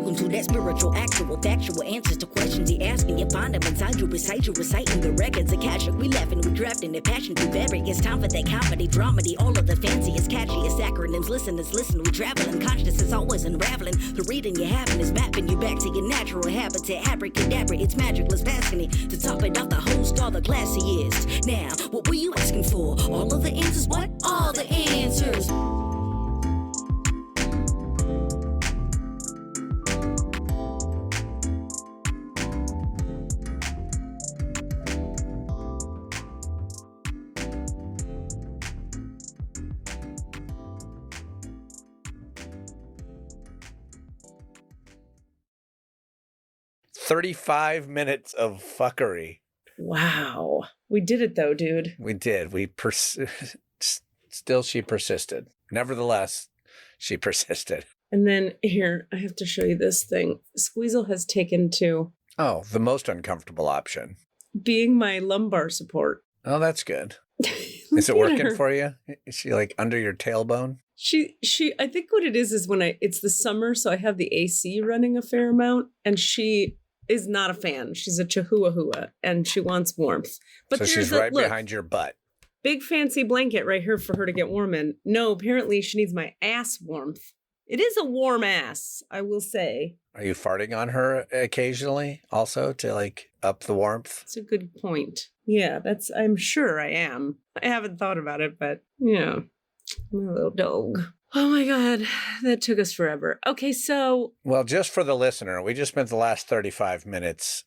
Welcome to that spiritual, actual, factual answers to questions you're asking. You find them inside you, recite you, reciting the records of cash. We laughing, we drafting the passion to vary. It's time for that comedy, dramedy, all of the fanciest, catchiest acronyms. Listeners, listen, we traveling. Conscious is always unraveling. The reading you're having is mapping you back to your natural habitat. Abracadabra, it's magicless, passing it. To top it off, the host, all the classiest. Now, what were you asking for? All of the answers? What? All the answers. "35 minutes of fuckery." Wow. We did it though, dude. We did. Still, she persisted. Nevertheless, she persisted. And then here, I have to show you this thing. Squeezel has taken to Oh, the most uncomfortable option. being my lumbar support. Oh, that's good. Is it working for you? Is she like under your tailbone? I think what it is when it's the summer, so I have the AC running a fair amount, and she is not a fan. She's a chihuahua, and she wants warmth. But so she's right behind your butt. Big fancy blanket right here for her to get warm in. No, apparently she needs my ass warmth. It is a warm ass, I will say. Are you farting on her occasionally also to like up the warmth? That's a good point. Yeah, I'm sure I am. I haven't thought about it, but yeah, my little dog. Oh my God, that took us forever. Okay, so. Well, just for the listener, we just spent the last 35 minutes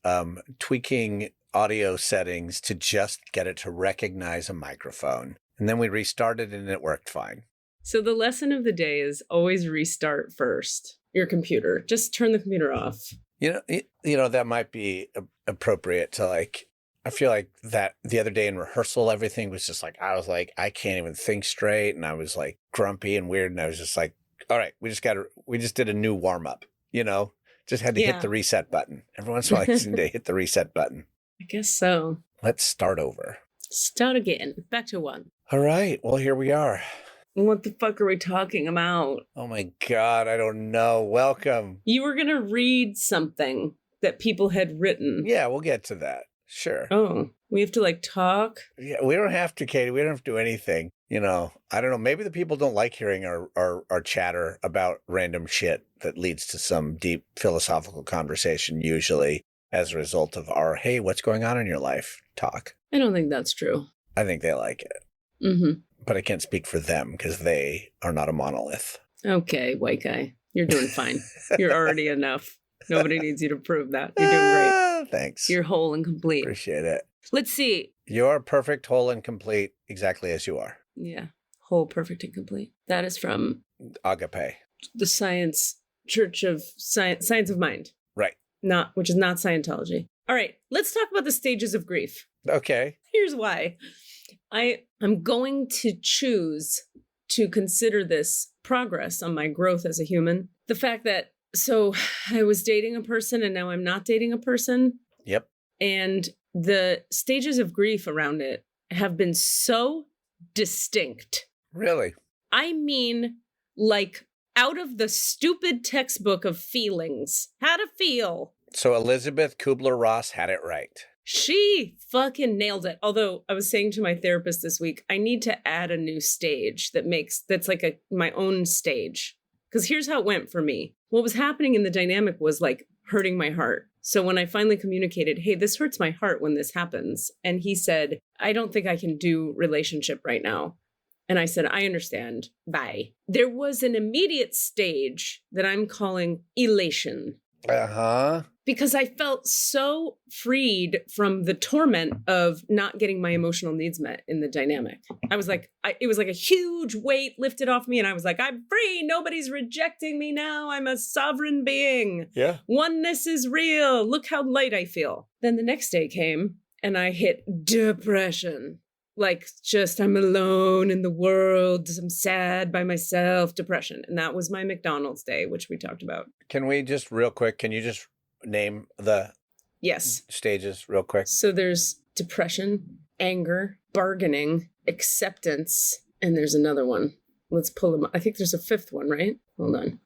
tweaking audio settings to just get it to recognize a microphone. And then we restarted and it worked fine. So the lesson of the day is always restart first your computer. Just turn the computer off. You know, that might be appropriate to like, I feel like that the other day in rehearsal, everything was just like, I was like, I can't even think straight. And I was like grumpy and weird. And I was just like, all right, we just did a new warm up, you know, just had to hit the reset button. Every once in a while, I just need to hit the reset button. I guess so. Let's start over. Start again. Back to one. All right. Well, here we are. What the fuck are we talking about? Oh my God. I don't know. Welcome. You were going to read something that people had written. Yeah, we'll get to that. Sure. Oh, we have to like talk? Yeah, we don't have to, Katie. We don't have to do anything. You know, I don't know. Maybe the people don't like hearing our chatter about random shit that leads to some deep philosophical conversation, usually as a result of our, hey, what's going on in your life talk. I don't think that's true. I think they like it. Mm-hmm. But I can't speak for them because they are not a monolith. Okay, white guy. You're doing fine. You're already enough. Nobody needs you to prove that. You're doing great. Thanks. You're whole and complete. Appreciate it. Let's see. You're perfect, whole, and complete, exactly as you are. Yeah. Whole, perfect, and complete. That is from Agape. the Science Church of Science of Mind. Right. Which is not Scientology. All right. Let's talk about the stages of grief. Okay. Here's why. I'm going to choose to consider this progress on my growth as a human. The fact that, so I was dating a person and now I'm not dating a person. Yep. And the stages of grief around it have been so distinct. Really? I mean, like out of the stupid textbook of feelings, how to feel. So Elizabeth Kubler-Ross had it right. She fucking nailed it. Although I was saying to my therapist this week, I need to add a new stage that's like my own stage. Because here's how it went for me. What was happening in the dynamic was like hurting my heart. So when I finally communicated, hey, this hurts my heart when this happens. And he said, I don't think I can do relationship right now. And I said, I understand. Bye. There was an immediate stage that I'm calling elation. Uh-huh. Because I felt so freed from the torment of not getting my emotional needs met in the dynamic. I was like, it was like a huge weight lifted off me. And I was like, I'm free. Nobody's rejecting me now. I'm a sovereign being. Yeah. Oneness is real. Look how light I feel. Then the next day came and I hit depression. Like just I'm alone in the world. I'm sad by myself. Depression. And that was my McDonald's day, which we talked about. Can we just real quick, can you just name the stages real quick? So there's depression, anger, bargaining, acceptance, and there's another one. Let's pull them up. I think there's a fifth one, right? Hold on.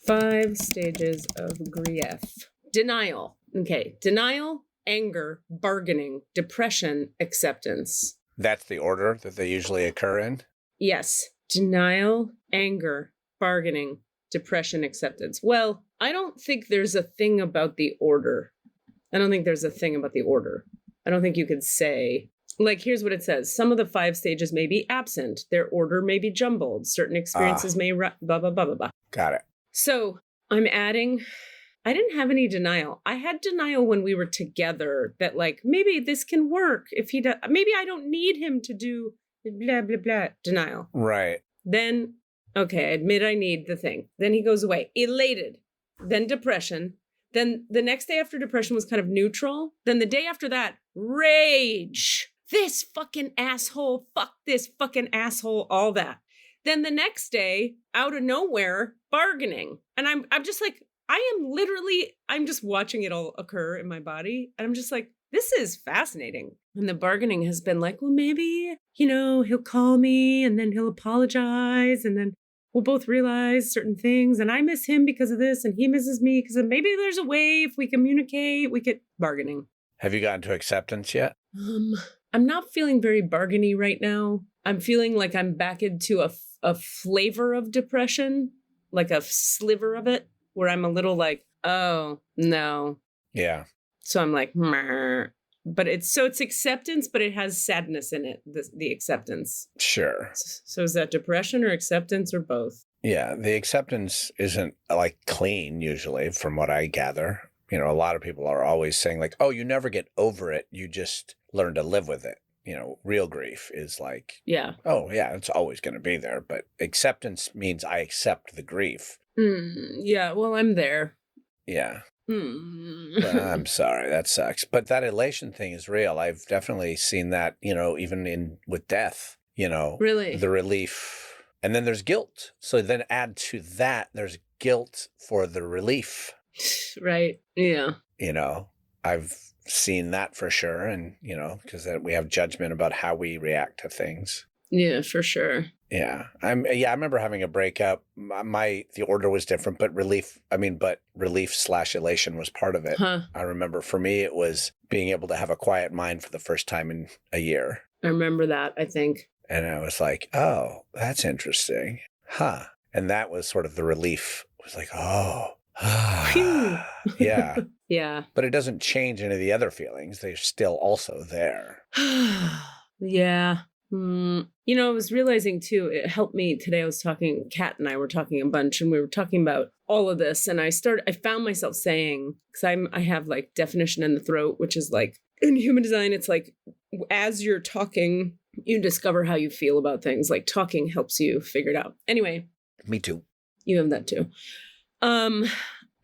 5 stages of grief. Denial. Okay. Denial, anger, bargaining, depression, acceptance. That's the order that they usually occur in? Yes. Denial, anger, bargaining, depression, acceptance. Well, I don't think there's a thing about the order. I don't think you could say, like, here's what it says. Some of the 5 stages may be absent. Their order may be jumbled. Certain experiences may blah, blah, blah, blah, blah. Got it. So I'm adding, I didn't have any denial. I had denial when we were together that, like, maybe this can work if he does. Maybe I don't need him to do blah, blah, blah. Denial. Right. Then, okay, I admit I need the thing. Then he goes away. Elated. Then depression. Then the next day after depression was kind of neutral. Then the day after that, rage. This fucking asshole. Fuck this fucking asshole. All that. Then the next day, out of nowhere, bargaining. And I'm just like, I'm just watching it all occur in my body. And I'm just like, this is fascinating. And the bargaining has been like, well, maybe, he'll call me and then he'll apologize. And then we'll both realize certain things. And I miss him because of this. And he misses me because of maybe there's a way if we communicate, we could bargaining. Have you gotten to acceptance yet? I'm not feeling very bargainy right now. I'm feeling like I'm back into a flavor of depression, like a sliver of it, where I'm a little like, oh, no. Yeah. So I'm like, meh. But it's acceptance, but it has sadness in it, the acceptance. Sure. So is that depression or acceptance or both? Yeah, the acceptance isn't like clean usually from what I gather. A lot of people are always saying like, oh, you never get over it. You just learn to live with it. Real grief is like, yeah. Oh, yeah, it's always going to be there. But acceptance means I accept the grief. Yeah, well, I'm there. Yeah. I'm sorry, that sucks. But that elation thing is real. I've definitely seen that, even with death, Really? The relief. And then there's guilt. So then add to that, there's guilt for the relief. Right. Yeah. I've seen that for sure. And, because we have judgment about how we react to things. Yeah, for sure. Yeah. I remember having a breakup. The order was different, but relief / elation was part of it. Huh. I remember for me, it was being able to have a quiet mind for the first time in a year. I remember that, I think. And I was like, oh, that's interesting. Huh. And that was sort of the relief. It was like, oh, yeah. Yeah. But it doesn't change any of the other feelings. They're still also there. Yeah. I was realizing too, it helped me today. Kat and I were talking a bunch and we were talking about all of this. And I found myself saying, because I have like definition in the throat, which is like in human design, it's like as you're talking, you discover how you feel about things. Like talking helps you figure it out. Anyway. Me too. You have that too.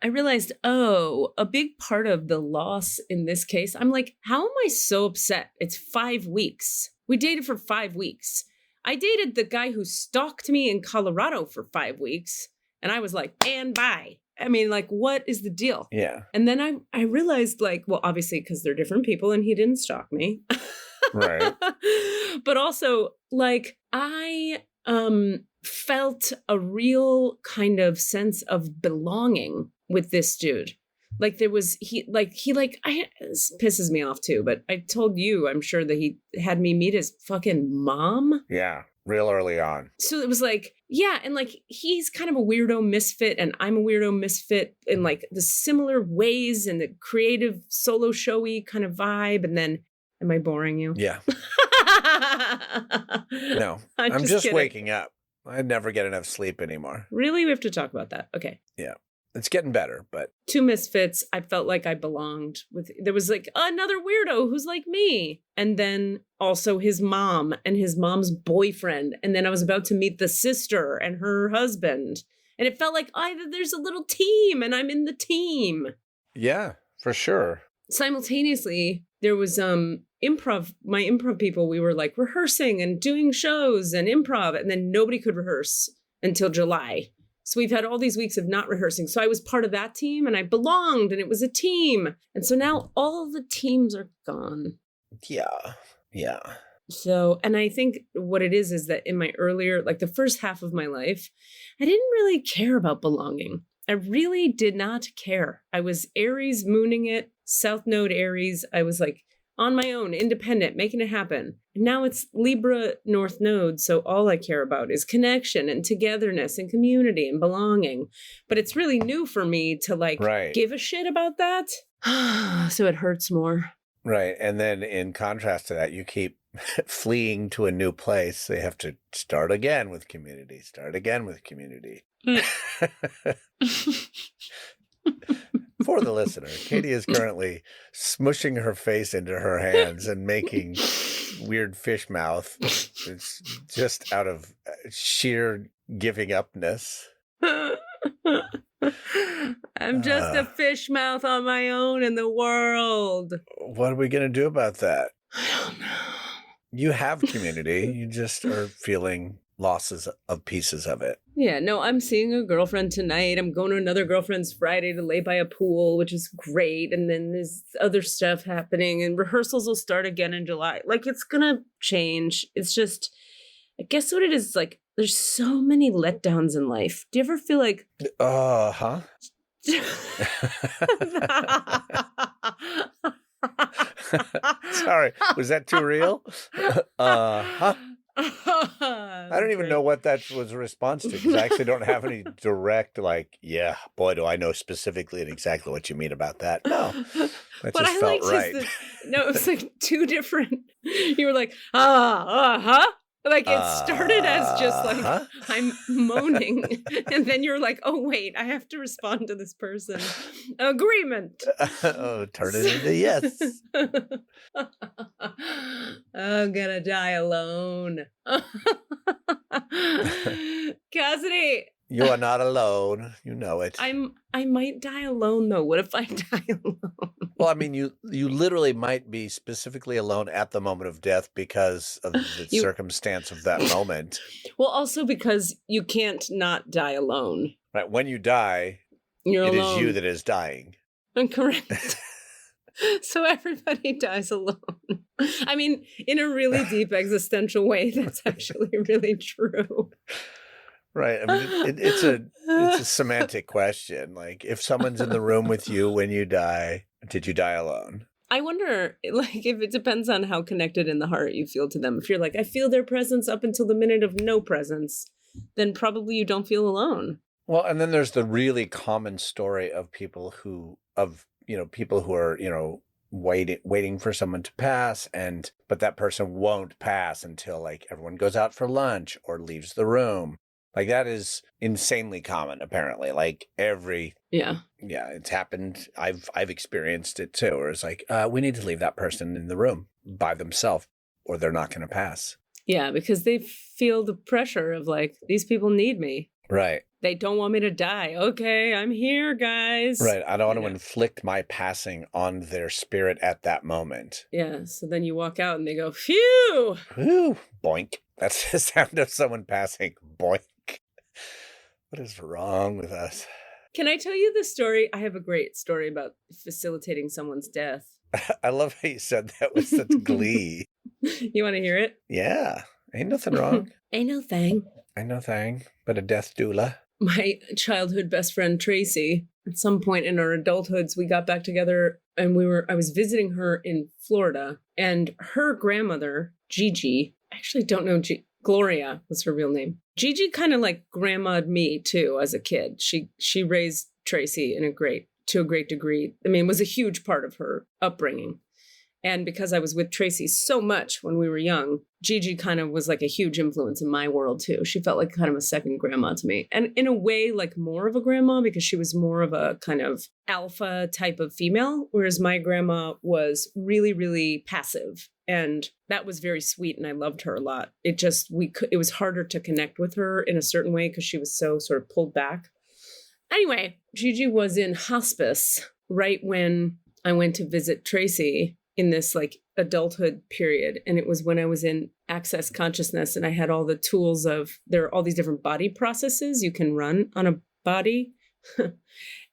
I realized, a big part of the loss in this case, I'm like, how am I so upset? It's 5 weeks. We dated for 5 weeks. I dated the guy who stalked me in Colorado for 5 weeks. And I was like, and bye. I mean, like, what is the deal? Yeah. And then I realized, like, well, obviously, because they're different people and he didn't stalk me. Right. But also, like, I felt a real kind of sense of belonging with this dude. Like this pisses me off too, but I told you, I'm sure that he had me meet his fucking mom. Yeah. Real early on. So it was like, yeah. And like, he's kind of a weirdo misfit and I'm a weirdo misfit in like the similar ways and the creative solo showy kind of vibe. And then, am I boring you? Yeah. No, I'm just waking up. I never get enough sleep anymore. Really? We have to talk about that. Okay. Yeah. It's getting better, but 2 misfits. I felt like I belonged with. There was like another weirdo who's like me. And then also his mom and his mom's boyfriend. And then I was about to meet the sister and her husband. And it felt like there's a little team and I'm in the team. Yeah, for sure. Simultaneously, there was improv. My improv people, we were like rehearsing and doing shows and improv. And then nobody could rehearse until July. So we've had all these weeks of not rehearsing. So I was part of that team and I belonged and it was a team. And so now all the teams are gone. Yeah. Yeah. So, and I think what it is that in my earlier, like the first half of my life, I didn't really care about belonging. I really did not care. I was Aries mooning it, South Node Aries. I was like on my own, independent, making it happen. And now it's Libra North Node, so all I care about is connection and togetherness and community and belonging. But it's really new for me to like give a shit about that. So it hurts more. Right. And then in contrast to that, you keep fleeing to a new place. So you have to start again with community. For the listener, Katie is currently smushing her face into her hands and making weird fish mouth. It's just out of sheer giving upness. I'm just a fish mouth on my own in the world. What are we going to do about that? I don't know. You have community. You just are feeling losses of pieces of it. Yeah, no, I'm seeing a girlfriend tonight. I'm going to another girlfriend's Friday to lay by a pool, which is great. And then there's other stuff happening and rehearsals will start again in July. Like, it's going to change. It's just, I guess what it is, like, there's so many letdowns in life. Do you ever feel like... Huh? Sorry, was that too real? Huh? I don't even know what that was a response to, because I actually don't have any direct, like, yeah, boy, do I know specifically and exactly what you mean about that. No, that just felt right. No, it was like two different. You were like, huh? Like it started as just like, I'm moaning. And then you're like, oh, wait, I have to respond to this person. Agreement. Turn it into yes. I'm gonna die alone. Cassidy. You are not alone. You know it. I might die alone, though. What if I die alone? Well, I mean, you literally might be specifically alone at the moment of death because of the circumstance of that moment. Well, also because you can't not die alone. Right. When you die, it is you that is dying. Correct. So everybody dies alone. I mean, in a really deep existential way, that's actually really true. Right. I mean, it's a semantic question. Like, if someone's in the room with you when you die, did you die alone? I wonder, like, if it depends on how connected in the heart you feel to them. If you're like, I feel their presence up until the minute of no presence, then probably you don't feel alone. Well, and then there's the really common story of people who are, waiting for someone to pass, but that person won't pass until like everyone goes out for lunch or leaves the room. Like, that is insanely common, apparently. Like, it's happened. I've experienced it too, where it's like, we need to leave that person in the room by themselves or they're not going to pass. Yeah, because they feel the pressure of like, these people need me. Right. They don't want me to die. Okay, I'm here, guys. Right. I don't want to inflict my passing on their spirit at that moment. Yeah. So then you walk out and they go, phew. Whew. Boink. That's the sound of someone passing. Boink. What is wrong with us? Can I tell you the story? I have a great story about facilitating someone's death. I love how you said that with such glee. You want to hear it? Yeah. Ain't nothing wrong. Ain't no thing. Ain't no thing but a death doula. My childhood best friend, Tracy, at some point in our adulthoods, we got back together and I was visiting her in Florida, and her grandmother, Gigi, I actually don't know, Gloria was her real name. Gigi kind of like grandma'd me too as a kid. She raised Tracy to a great degree. I mean, it was a huge part of her upbringing. And because I was with Tracy so much when we were young, Gigi kind of was like a huge influence in my world too. She felt like kind of a second grandma to me. And in a way, like more of a grandma, because she was more of a kind of alpha type of female, whereas my grandma was really, really passive. And that was very sweet, and I loved her a lot. It was harder to connect with her in a certain way because she was so sort of pulled back. Anyway, Gigi was in hospice right when I went to visit Tracy in this like adulthood period. And it was when I was in Access Consciousness, and I had all the tools there are all these different body processes you can run on a body.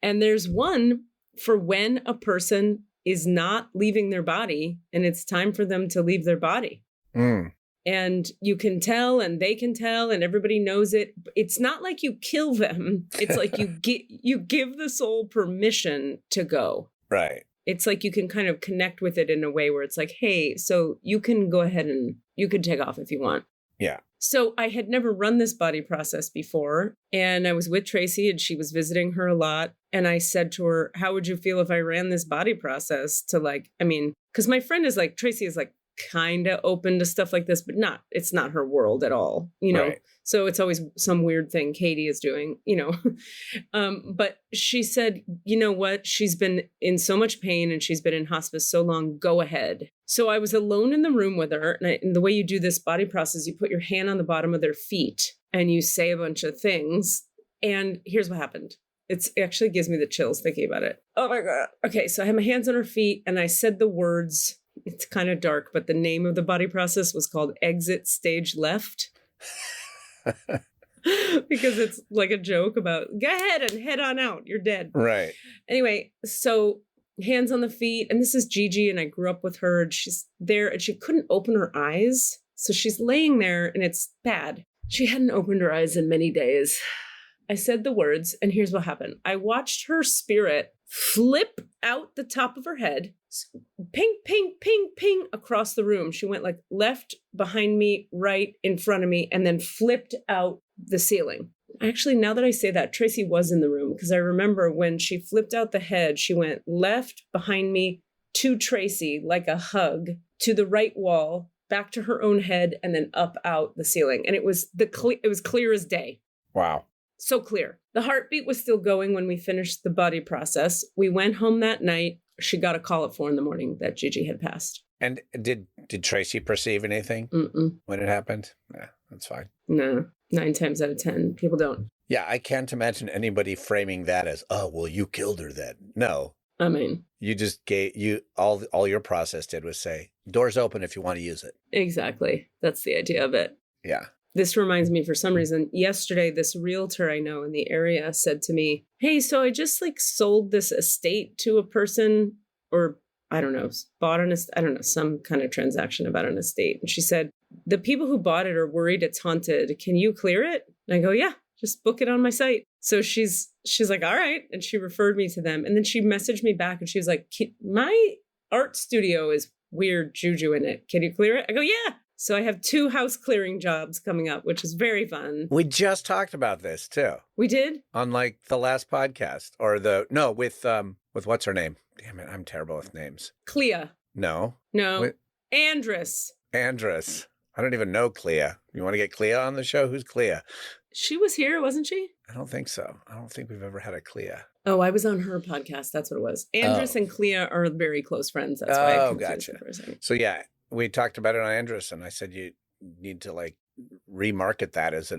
And there's one for when a person is not leaving their body and it's time for them to leave their body. Mm. And you can tell and they can tell and everybody knows it. It's not like you kill them. It's like you give the soul permission to go. Right. It's like you can kind of connect with it in a way where it's like, hey, so you can go ahead and you can take off if you want. Yeah. So I had never run this body process before. And I was with Tracy and she was visiting her a lot. And I said to her, how would you feel if I ran this body process to because my friend is like, Tracy is like kind of open to stuff like this, but it's not her world at all, Right. So it's always some weird thing Katie is doing, but she said, you know what? She's been in so much pain and she's been in hospice so long, go ahead. So I was alone in the room with her. And the way you do this body process, you put your hand on the bottom of their feet and you say a bunch of things. And here's what happened. It actually gives me the chills thinking about it. Oh my God. Okay. So I had my hands on her feet and I said the words. It's kind of dark, but the name of the body process was called Exit Stage Left. Because it's like a joke about go ahead and head on out. You're dead. Right. Anyway, so hands on the feet. And this is Gigi. And I grew up with her. And she's there and she couldn't open her eyes. So she's laying there and it's bad. She hadn't opened her eyes in many days. I said the words and here's what happened. I watched her spirit flip out the top of her head, ping, ping, ping, ping across the room. She went like left behind me, right in front of me, and then flipped out the ceiling. Actually, now that I say that, Tracy was in the room because I remember when she flipped out the head, she went left behind me to Tracy like a hug, to the right wall, back to her own head, and then up out the ceiling. And it was clear as day. Wow. So clear. The heartbeat was still going when we finished the body process. We went home that night. She got a call at 4 a.m. that Gigi had passed. And did Tracy perceive anything when it happened? Yeah, that's fine. No, 9 times out of 10, people don't. Yeah, I can't imagine anybody framing that as, oh, well, you killed her then. No. I mean, you just all your process did was say, doors open if you want to use it. Exactly. That's the idea of it. Yeah. This reminds me, for some reason, yesterday, this realtor I know in the area said to me, hey, so I just sold this estate to a person, or I don't know, bought an estate, I don't know, some kind of transaction about an estate. And she said, the people who bought it are worried it's haunted. Can you clear it? And I go, yeah, just book it on my site. So she's like, all right. And she referred me to them. And then she messaged me back and she was like, my art studio is weird juju in it. Can you clear it? I go, yeah. So I have 2 house clearing jobs coming up, which is very fun. We just talked about this too. We did? On the last podcast with what's her name? Damn it, I'm terrible with names. Clea. No. Andress. I don't even know Clea. You want to get Clea on the show? Who's Clea? She was here, wasn't she? I don't think so. I don't think we've ever had a Clea. Oh, I was on her podcast. That's what it was. Andress and Clea are very close friends. That's why I confused them for a second. So yeah, we talked about it on Andress, and I said you need to remarket that as a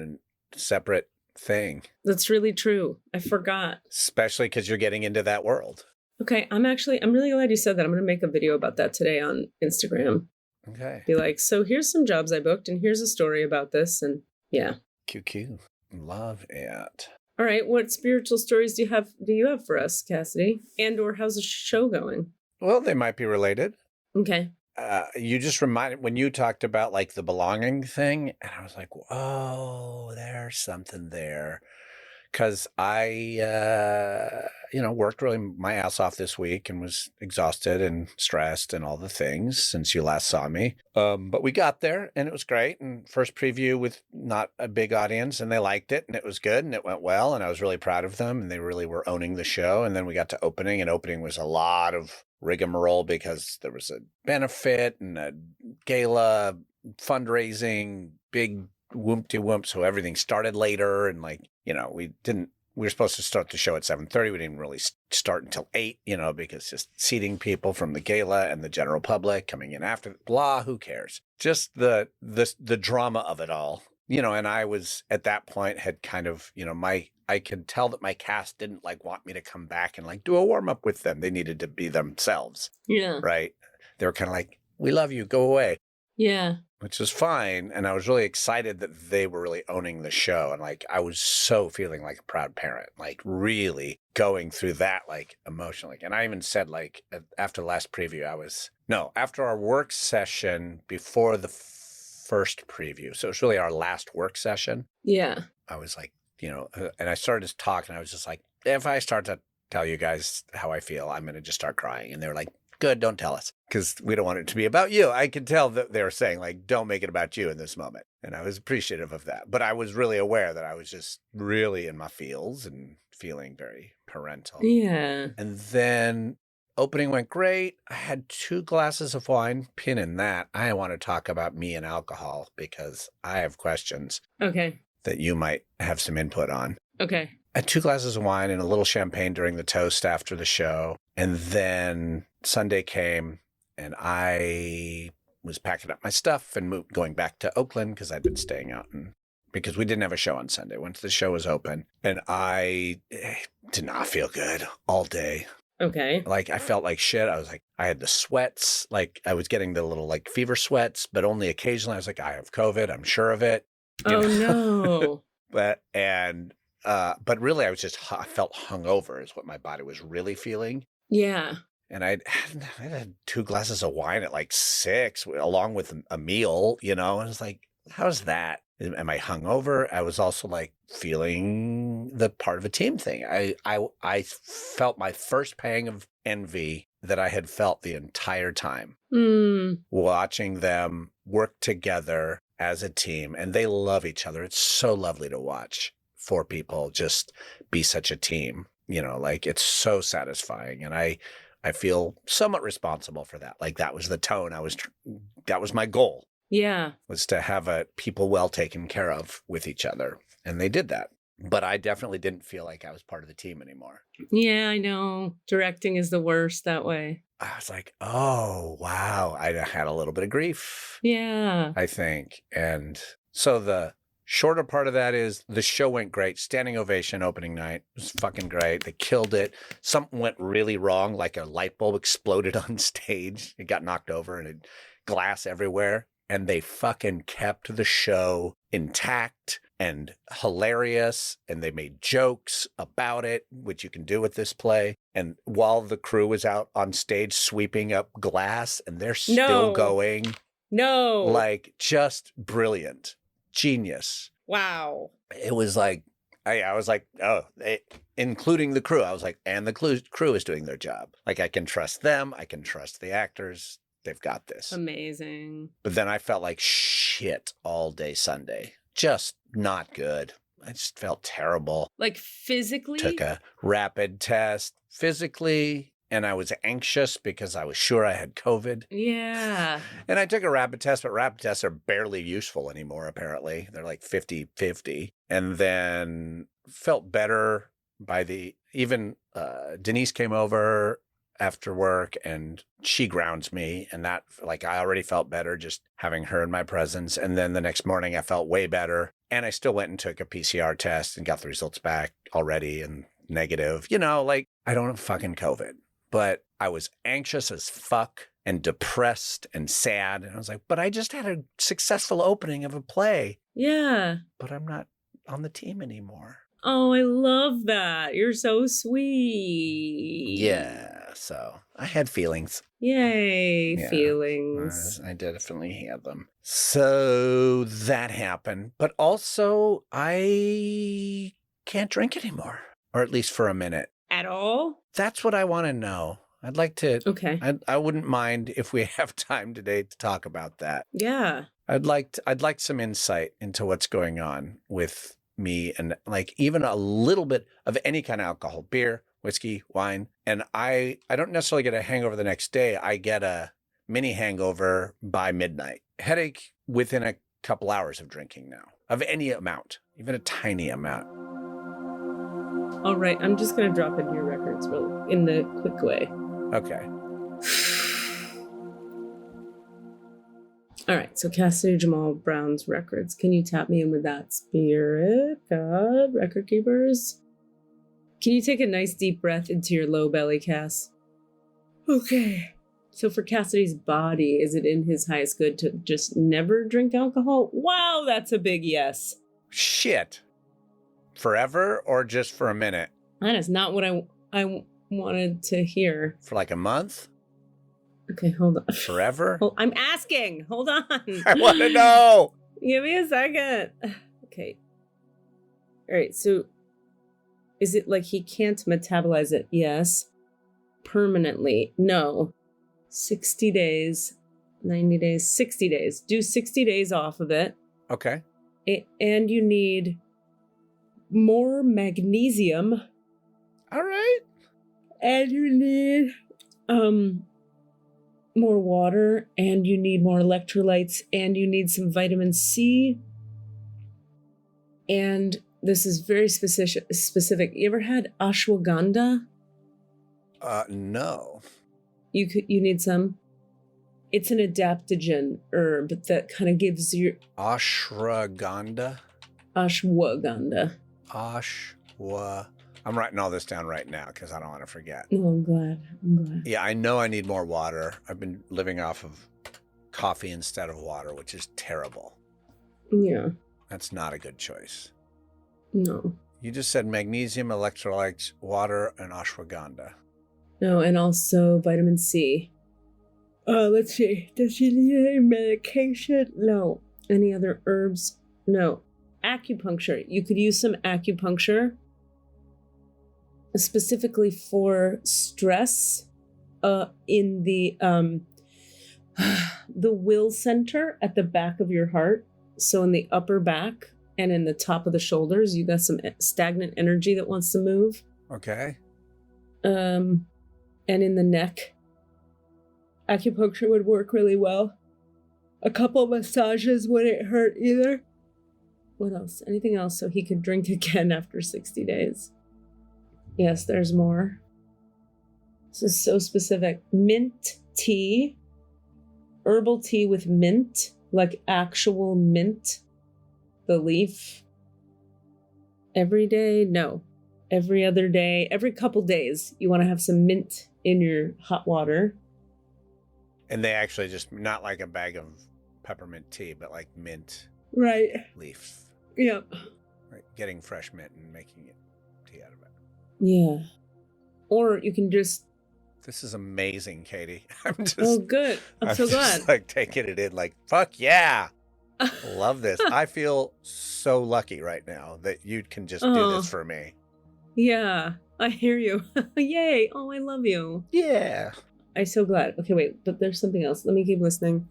separate thing. That's really true. I forgot. Especially because you're getting into that world. Okay, I'm really glad you said that. I'm going to make a video about that today on Instagram. Okay. Be like, so here's some jobs I booked, and here's a story about this, and yeah. QQ. Love it. All right, what spiritual stories do you have for us, Cassidy? And or how's the show going? Well, they might be related. Okay. You just reminded when you talked about the belonging thing, and I was like, "Whoa, there's something there." Because I, worked really my ass off this week and was exhausted and stressed and all the things since you last saw me. But we got there and it was great. And first preview with not a big audience, and they liked it and it was good and it went well. And I was really proud of them and they really were owning the show. And then we got to opening, and opening was a lot of rigmarole because there was a benefit and a gala, fundraising, big whoop-de-whoop. So everything started later, and we were supposed to start the show at 7:30. We didn't really start until 8, because just seating people from the gala and the general public coming in after, blah, who cares? Just the drama of it all, and I was at that point had kind of, I could tell that my cast didn't want me to come back and do a warm up with them. They needed to be themselves. Yeah. Right. They were kind of like, we love you, go away. Yeah. Which was fine. And I was really excited that they were really owning the show. And I was so feeling like a proud parent, really going through that, emotionally. And I even said, after the last preview, after our work session before the first preview. So it was really our last work session. Yeah. I was like, and I started to talk and I was just like, if I start to tell you guys how I feel, I'm going to just start crying. And they were like, good, don't tell us because we don't want it to be about you. I could tell that they were saying like, don't make it about you in this moment. And I was appreciative of that. But I was really aware that I was just really in my feels and feeling very parental. Yeah. And then opening went great. I had 2 glasses of wine. Pin in that. I want to talk about me and alcohol because I have questions Okay. that you might have some input on. Okay. I had 2 glasses of wine and a little champagne during the toast after the show. And then Sunday came and I was packing up my stuff and going back to Oakland because I'd been staying out because we didn't have a show on Sunday once the show was open. And I did not feel good all day. Okay. Like I felt like shit. I had the sweats, like I was getting the little like fever sweats, but only occasionally. I was like, I have COVID. I'm sure of it. No. But really I felt hungover is what my body was really feeling. Yeah. And I had 2 glasses of wine at like 6 along with a meal, and I was like, how's that? Am I hungover? I was also like feeling the part of a team thing. I felt my first pang of envy that I had felt the entire time watching them work together as a team, and they love each other. It's so lovely to watch 4 people just be such a team, like it's so satisfying. And I feel somewhat responsible for that. Like that was the tone that was my goal. Yeah. Was to have people well taken care of with each other. And they did that. But I definitely didn't feel like I was part of the team anymore. Yeah, I know. Directing is the worst that way. I was like, oh, wow. I had a little bit of grief. Yeah. I think. And so the shorter part of that is the show went great. Standing ovation opening night. It was fucking great. They killed it. Something went really wrong. Like a light bulb exploded on stage. It got knocked over and glass everywhere. And they fucking kept the show intact and hilarious. And they made jokes about it, which you can do with this play. And while the crew was out on stage sweeping up glass, and they're still going. No. Like, just brilliant. Genius. Wow. It was like, I was like, including the crew. I was like, and the crew is doing their job. Like, I can trust them. I can trust the actors. They've got this. Amazing. But then I felt like shit all day Sunday. Just not good. I just felt terrible. Like physically? Took a rapid test physically, and I was anxious because I was sure I had COVID. Yeah. And I took a rapid test, but rapid tests are barely useful anymore, apparently. They're like 50-50. And then felt better by even Denise came over after work and she grounds me, and that, like, I already felt better just having her in my presence. And then the next morning I felt way better, and I still went and took a PCR test and got the results back already and negative. Like, I don't have fucking COVID, but I was anxious as fuck and depressed and sad. And I was like, but I just had a successful opening of a play. Yeah. But I'm not on the team anymore. Oh, I love that. You're so sweet. Yeah, so I had feelings. Yay, Yeah, feelings. I definitely had them. So that happened. But also, I can't drink anymore, or at least for a minute. At all? That's what I want to know. I'd like to. Okay. I wouldn't mind if we have time today to talk about that. Yeah. I'd like some insight into what's going on with me, and like even a little bit of any kind of alcohol, beer, whiskey, wine. And I don't necessarily get a hangover the next day. I get a mini hangover by midnight. Headache within a couple hours of drinking now, of any amount, even a tiny amount. All right, I'm just going to drop into your records really in the quick way. Okay. All right, so Cassidy Jamal Brown's records. Can you tap me in with that spirit, God, record keepers? Can you take a nice deep breath into your low belly, Cass? Okay. So for Cassidy's body, is it in his highest good to just never drink alcohol? Wow, that's a big yes. Shit. Forever or just for a minute? That is not what I wanted to hear. For like a month? Okay, hold on. Forever? I'm asking. Hold on. I want to know. Give me a second. Okay. All right, so is it like he can't metabolize it? Yes. Permanently? No. 60 days, 90 days, 60 days. Do 60 days off of it. Okay. And you need more magnesium. All right. And you need more water, and you need more electrolytes, and you need some vitamin C. And this is very specific. You ever had ashwagandha? No. You need some. It's an adaptogen herb that kind of gives you Ashwagandha? ashwagandha. I'm writing all this down right now because I don't want to forget. Oh, I'm glad. Yeah, I know I need more water. I've been living off of coffee instead of water, which is terrible. Yeah. That's not a good choice. No. You just said magnesium, electrolytes, water, and ashwagandha. No, and also vitamin C. Let's see. Does she need any medication? No. Any other herbs? No. Acupuncture. You could use some acupuncture specifically for stress in the will center at the back of your heart. So in the upper back and in the top of the shoulders, you got some stagnant energy that wants to move. Okay. And in the neck, acupuncture would work really well. A couple massages wouldn't hurt either. What else? Anything else so he could drink again after 60 days? Yes, there's more. This is so specific. Mint tea, herbal tea with mint, like actual mint, the leaf. Every day? No. Every other day, every couple days, you want to have some mint in your hot water. And they actually just, not like a bag of peppermint tea, but like mint Right. leaf. Yep. Right. Getting fresh mint and making it tea out of it. Yeah. Or you can just... This is amazing, Katie. I'm just... Oh, good. I'm so glad. Just, like taking it in like, fuck yeah. Love this. I feel so lucky right now that you can just do this for me. Yeah, I hear you. Yay. Oh, I love you. Yeah. I'm so glad. Okay, wait, but there's something else. Let me keep listening.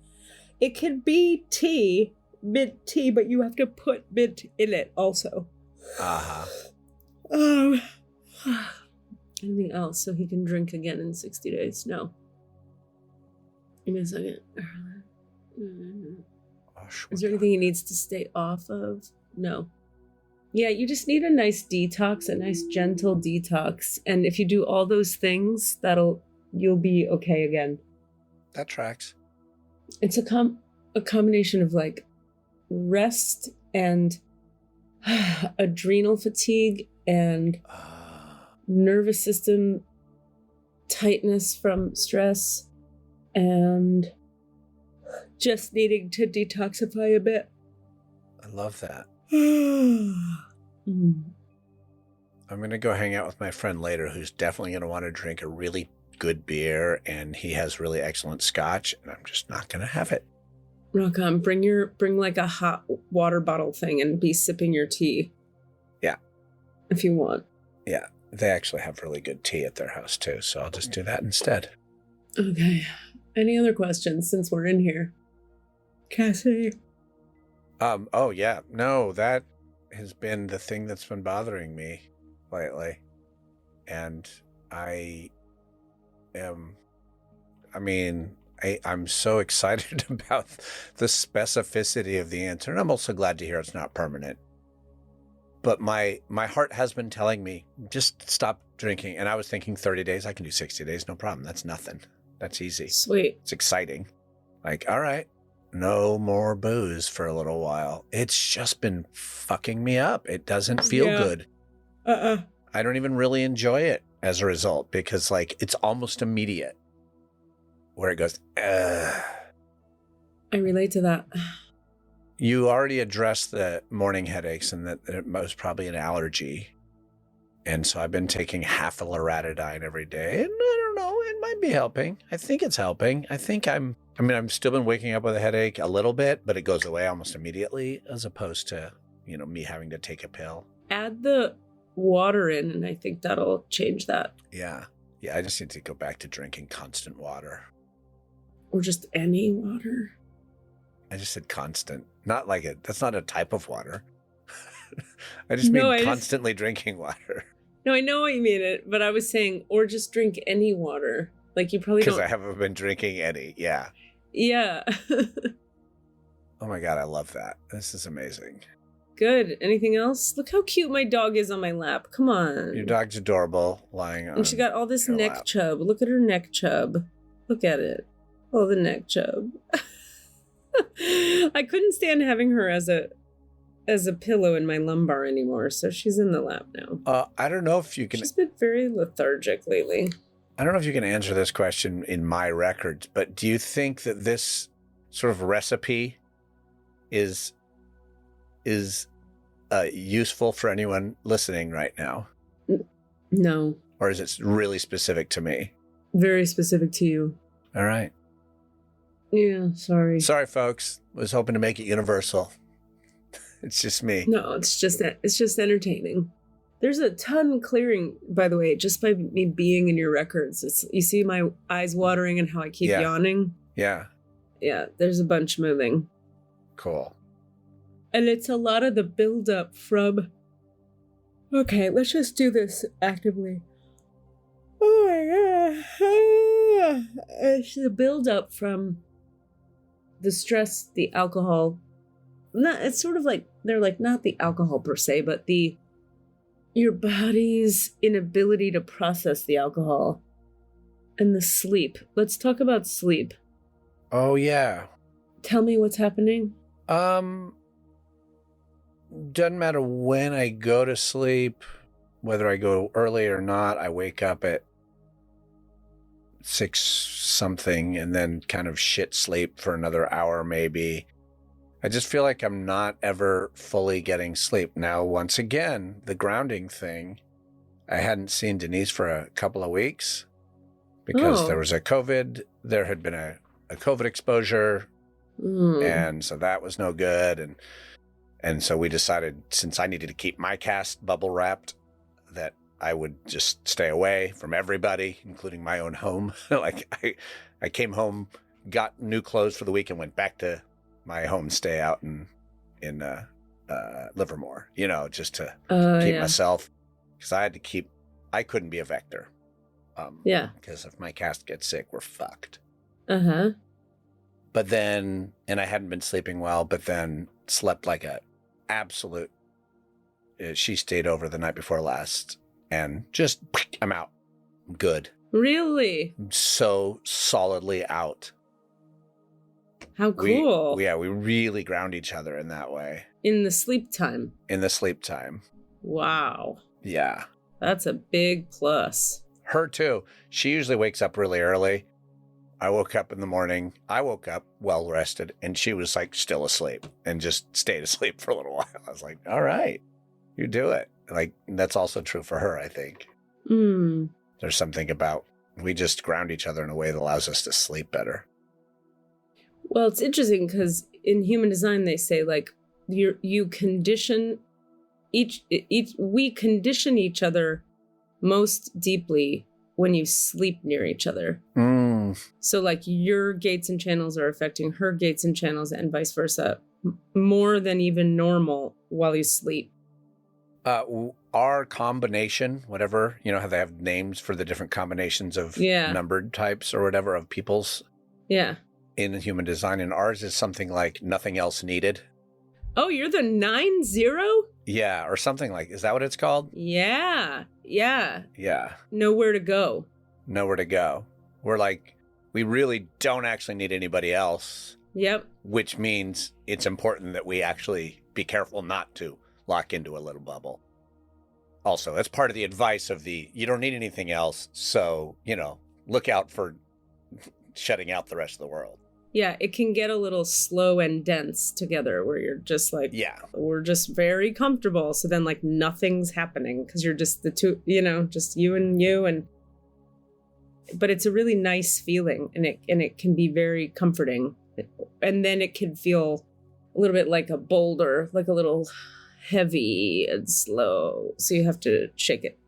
It could be tea, mint tea, but you have to put mint in it also. Uh-huh. Anything else so he can drink again in 60 days? No. Give me a second. Is there anything he needs to stay off of? No. Yeah, you just need a nice detox, a nice gentle detox. And if you do all those things, you'll be okay again. That tracks. It's a combination of like rest and adrenal fatigue and nervous system tightness from stress and just needing to detoxify a bit. I love that. Mm. I'm going to go hang out with my friend later who's definitely going to want to drink a really good beer, and he has really excellent scotch, and I'm just not going to have it. Rock on. Bring like a hot water bottle thing and be sipping your tea. Yeah. If you want. Yeah. They actually have really good tea at their house too, so I'll just do that instead. Okay. Any other questions since we're in here? Cassidy? Oh yeah. No, that has been the thing that's been bothering me lately. And I'm so excited about the specificity of the answer. And I'm also glad to hear it's not permanent. But my heart has been telling me, just stop drinking. And I was thinking 30 days, I can do 60 days, no problem. That's nothing. That's easy. Sweet. It's exciting. Like, all right, no more booze for a little while. It's just been fucking me up. It doesn't feel good. I don't even really enjoy it as a result because, like, it's almost immediate where it goes, I relate to that. You already addressed the morning headaches and that it was probably an allergy. And so I've been taking half a loratadine every day. And I don't know, it might be be helping. I think it's helping. I'm still been waking up with a headache a little bit, but it goes away almost immediately as opposed to, me having to take a pill. Add the water in, and I think that'll change that. Yeah. Yeah, I just need to go back to drinking constant water. Or just any water. I just said constant. Not like it. That's not a type of water. I just mean constantly drinking water. No, I know what you mean it, but I was saying, or just drink any water. Like you probably don't. Because I haven't been drinking any. Yeah. Yeah. Oh my God, I love that. This is amazing. Good. Anything else? Look how cute my dog is on my lap. Come on. Your dog's adorable, lying on. And she got all this neck lap. chub. Look at her neck chub. Look at it. Oh, the neck chub. I couldn't stand having her as a pillow in my lumbar anymore, so she's in the lap now. I don't know if you can. She's been very lethargic lately. I don't know if you can answer this question in my records, but do you think that this sort of recipe is useful for anyone listening right now? No. Or is it really specific to me? Very specific to you. All right. Yeah, sorry. Sorry, folks. Was hoping to make it universal. It's just me. No, it's just entertaining. There's a ton clearing, by the way, just by me being in your records. You see my eyes watering and how I keep yawning? Yeah. Yeah, there's a bunch moving. Cool. And it's a lot of the buildup from... Okay, let's just do this actively. Oh my God. It's the buildup from the stress, the alcohol. It's sort of like, they're like, not the alcohol per se, but your body's inability to process the alcohol. And the sleep. Let's talk about sleep. Oh, yeah. Tell me what's happening. Doesn't matter when I go to sleep, whether I go early or not, I wake up at 6 something and then kind of shit sleep for another hour maybe. I just feel like I'm not ever fully getting sleep. Now, once again, the grounding thing, I hadn't seen Denise for a couple of weeks because there was there had been a COVID exposure. And so that was no good. And so we decided, since I needed to keep my cast bubble wrapped, that I would just stay away from everybody, including my own home. Like I came home, got new clothes for the week, and went back to my homestay out in Livermore, just to keep myself, because I couldn't be a vector. Because if my cast gets sick, we're fucked. But then, and I hadn't been sleeping well, but then slept like a absolute, she stayed over the night before last, and just, I'm out. I'm good. Really? I'm so solidly out. How cool. We really ground each other in that way. In the sleep time. Wow. Yeah. That's a big plus. Her too. She usually wakes up really early. I woke up in the morning. I woke up well rested, and she was like still asleep and just stayed asleep for a little while. I was like, all right, you do it. Like, that's also true for her, I think. There's something about, we just ground each other in a way that allows us to sleep better. Well, it's interesting because in human design, they say like you condition we condition each other most deeply when you sleep near each other. So like your gates and channels are affecting her gates and channels and vice versa more than even normal while you sleep. Our combination, whatever, how they have names for the different combinations of numbered types or whatever of peoples. Yeah. In human design, and ours is something like nothing else needed. Oh, you're the 9-0? Yeah, or something like, is that what it's called? Yeah. Yeah. Nowhere to go. We're like, we really don't actually need anybody else. Yep. Which means it's important that we actually be careful not to lock into a little bubble. Also, that's part of the advice of you don't need anything else, so, look out for shutting out the rest of the world. Yeah, it can get a little slow and dense together where you're just like, we're just very comfortable. So then like nothing's happening because you're just the two, just you and but it's a really nice feeling, and it can be very comforting. And then it can feel a little bit like a boulder, like a little heavy and slow. So you have to shake it.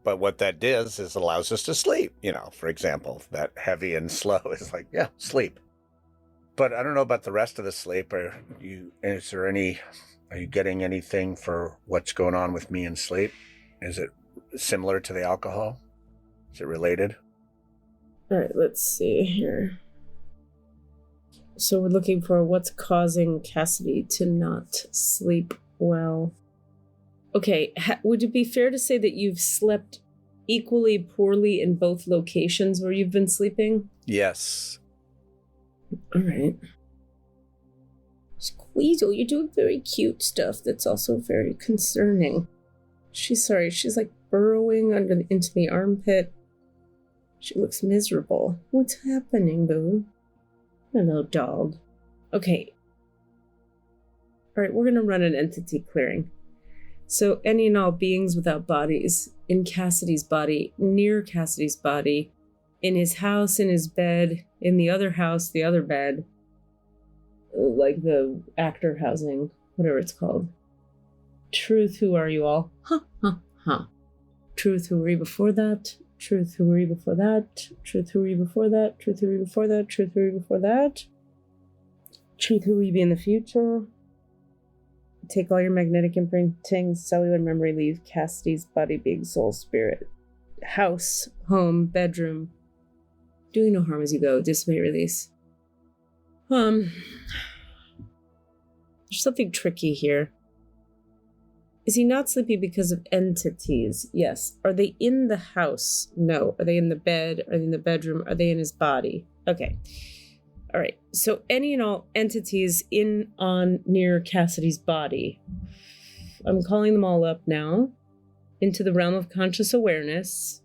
But what that does is allows us to sleep, for example. That heavy and slow is like, yeah, sleep. But I don't know about the rest of the sleep. Are you getting anything for what's going on with me in sleep? Is it similar to the alcohol? Is it related? All right, let's see here. So we're looking for what's causing Cassidy to not sleep well. Okay, would it be fair to say that you've slept equally poorly in both locations where you've been sleeping? Yes. All right. Squeezel, you're doing very cute stuff that's also very concerning. She's like burrowing into the armpit. She looks miserable. What's happening, boo? Hello, dog. Okay. All right, we're going to run an entity clearing. So any and all beings without bodies in Cassidy's body, near Cassidy's body, in his house, in his bed, in the other house, the other bed, like the actor housing, whatever it's called. Truth, who are you all? Ha, ha, ha. Truth, who were you before that? Truth, who were you before that? Truth, who were you before that? Truth, who were you before that? Truth, who were you before that? Truth, who will you be in the future? Take all your magnetic imprinting, cellular memory, leave Cassidy's body, being, soul, spirit. House, home, bedroom. Doing no harm as you go. Dissipate, release. There's something tricky here. Is he not sleepy because of entities? Yes. Are they in the house? No. Are they in the bed? Are they in the bedroom? Are they in his body? Okay. All right. So any and all entities in, on, near Cassidy's body. I'm calling them all up now into the realm of conscious awareness,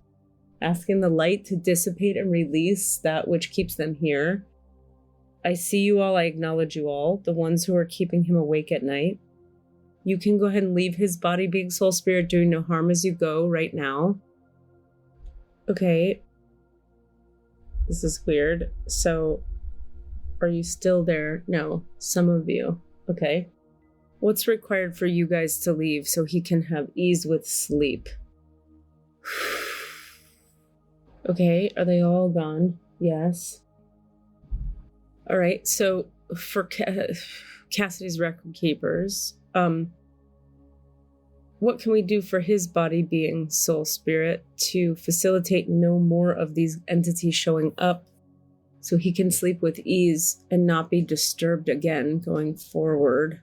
asking the light to dissipate and release that which keeps them here. I see you all. I acknowledge you all, the ones who are keeping him awake at night. You can go ahead and leave his body, being, soul, spirit, doing no harm as you go right now. Okay. This is weird. So, are you still there? No, some of you. Okay. What's required for you guys to leave so he can have ease with sleep? Okay, are they all gone? Yes. All right, so for Cassidy's record keepers, what can we do for his body, being, soul, spirit to facilitate no more of these entities showing up so he can sleep with ease and not be disturbed again going forward?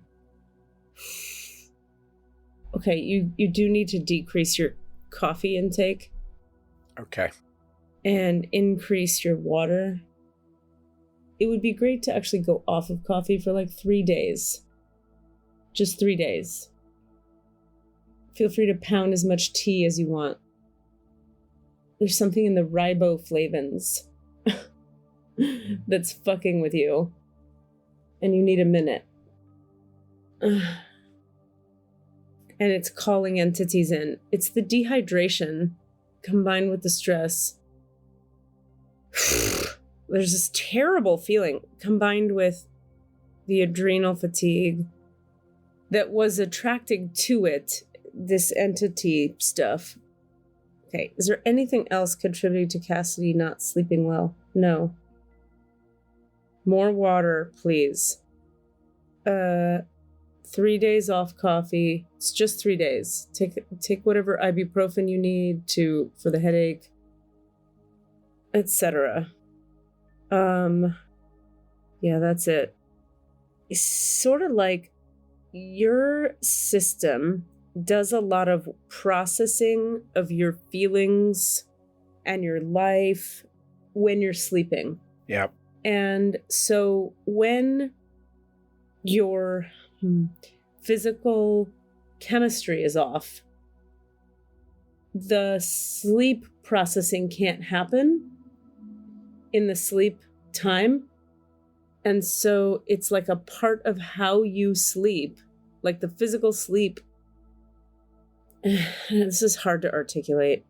Okay, you do need to decrease your coffee intake. Okay. And increase your water. It would be great to actually go off of coffee for like 3 days. Just 3 days. Feel free to pound as much tea as you want. There's something in the riboflavins that's fucking with you. And you need a minute. And it's calling entities in. It's the dehydration combined with the stress. There's this terrible feeling combined with the adrenal fatigue that was attracting to it, this entity stuff. Okay, is there anything else contributing to Cassidy not sleeping well? No. More water, please. 3 days off coffee. It's just 3 days. Take whatever ibuprofen you need for the headache, etc. Yeah, that's it. It's sort of like your system does a lot of processing of your feelings and your life when you're sleeping. Yep. And so when your physical chemistry is off, the sleep processing can't happen in the sleep time. And so it's like a part of how you sleep, like the physical sleep. This is hard to articulate.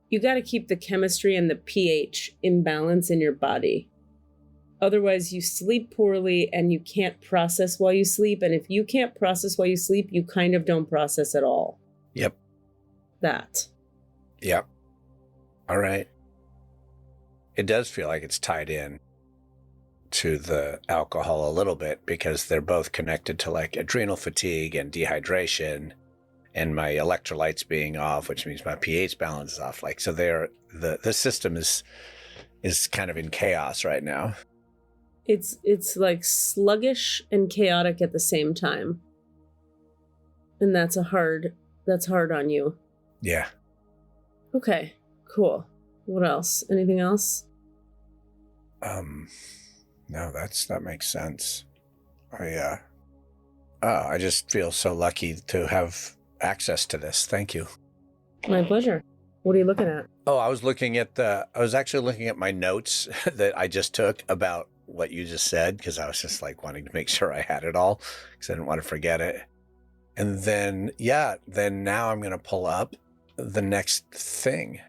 you got to keep the chemistry and the pH in balance in your body. Otherwise, you sleep poorly and you can't process while you sleep. And if you can't process while you sleep, you kind of don't process at all. Yep. That. Yep. All right. It does feel like it's tied in to the alcohol a little bit because they're both connected to like adrenal fatigue and dehydration and my electrolytes being off, which means my pH balance is off. Like, so the system is kind of in chaos right now. It's like sluggish and chaotic at the same time. And that's hard on you. Yeah. Okay, cool. What else? Anything else? No, that makes sense. I just feel so lucky to have access to this. Thank you. My pleasure. What are you looking at? Oh, I was actually looking at my notes that I just took about what you just said, because I was just like wanting to make sure I had it all because I didn't want to forget it. And then, now I'm going to pull up the next thing.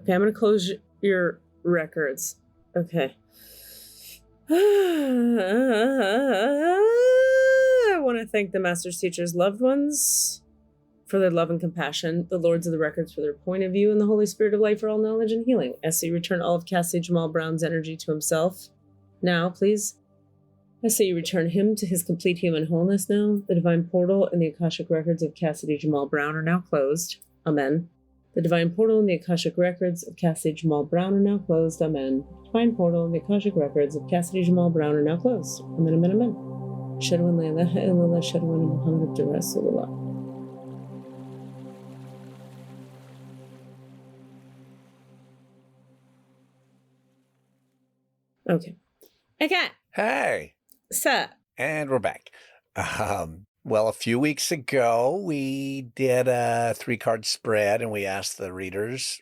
Okay, I'm going to close your records. Okay. I want to thank the master's teachers' loved ones for their love and compassion, the lords of the records for their point of view, and the Holy Spirit of light for all knowledge and healing. SC, return all of Cassidy Jamal Brown's energy to himself. Now, please. SC, return him to his complete human wholeness now. The divine portal and the Akashic records of Cassidy Jamal Brown are now closed. Amen. The divine portal and the Akashic records of Cassidy Jamal Brown are now closed. Amen. Divine portal and the Akashic records of Cassidy Jamal Brown are now closed. Amen, amen, amen. Shadwan la ilaha illallah, Shadwan Muhammad Rasulullah. Okay. Hey. So. And we're back. Well, a few weeks ago, we did a 3-card spread and we asked the readers,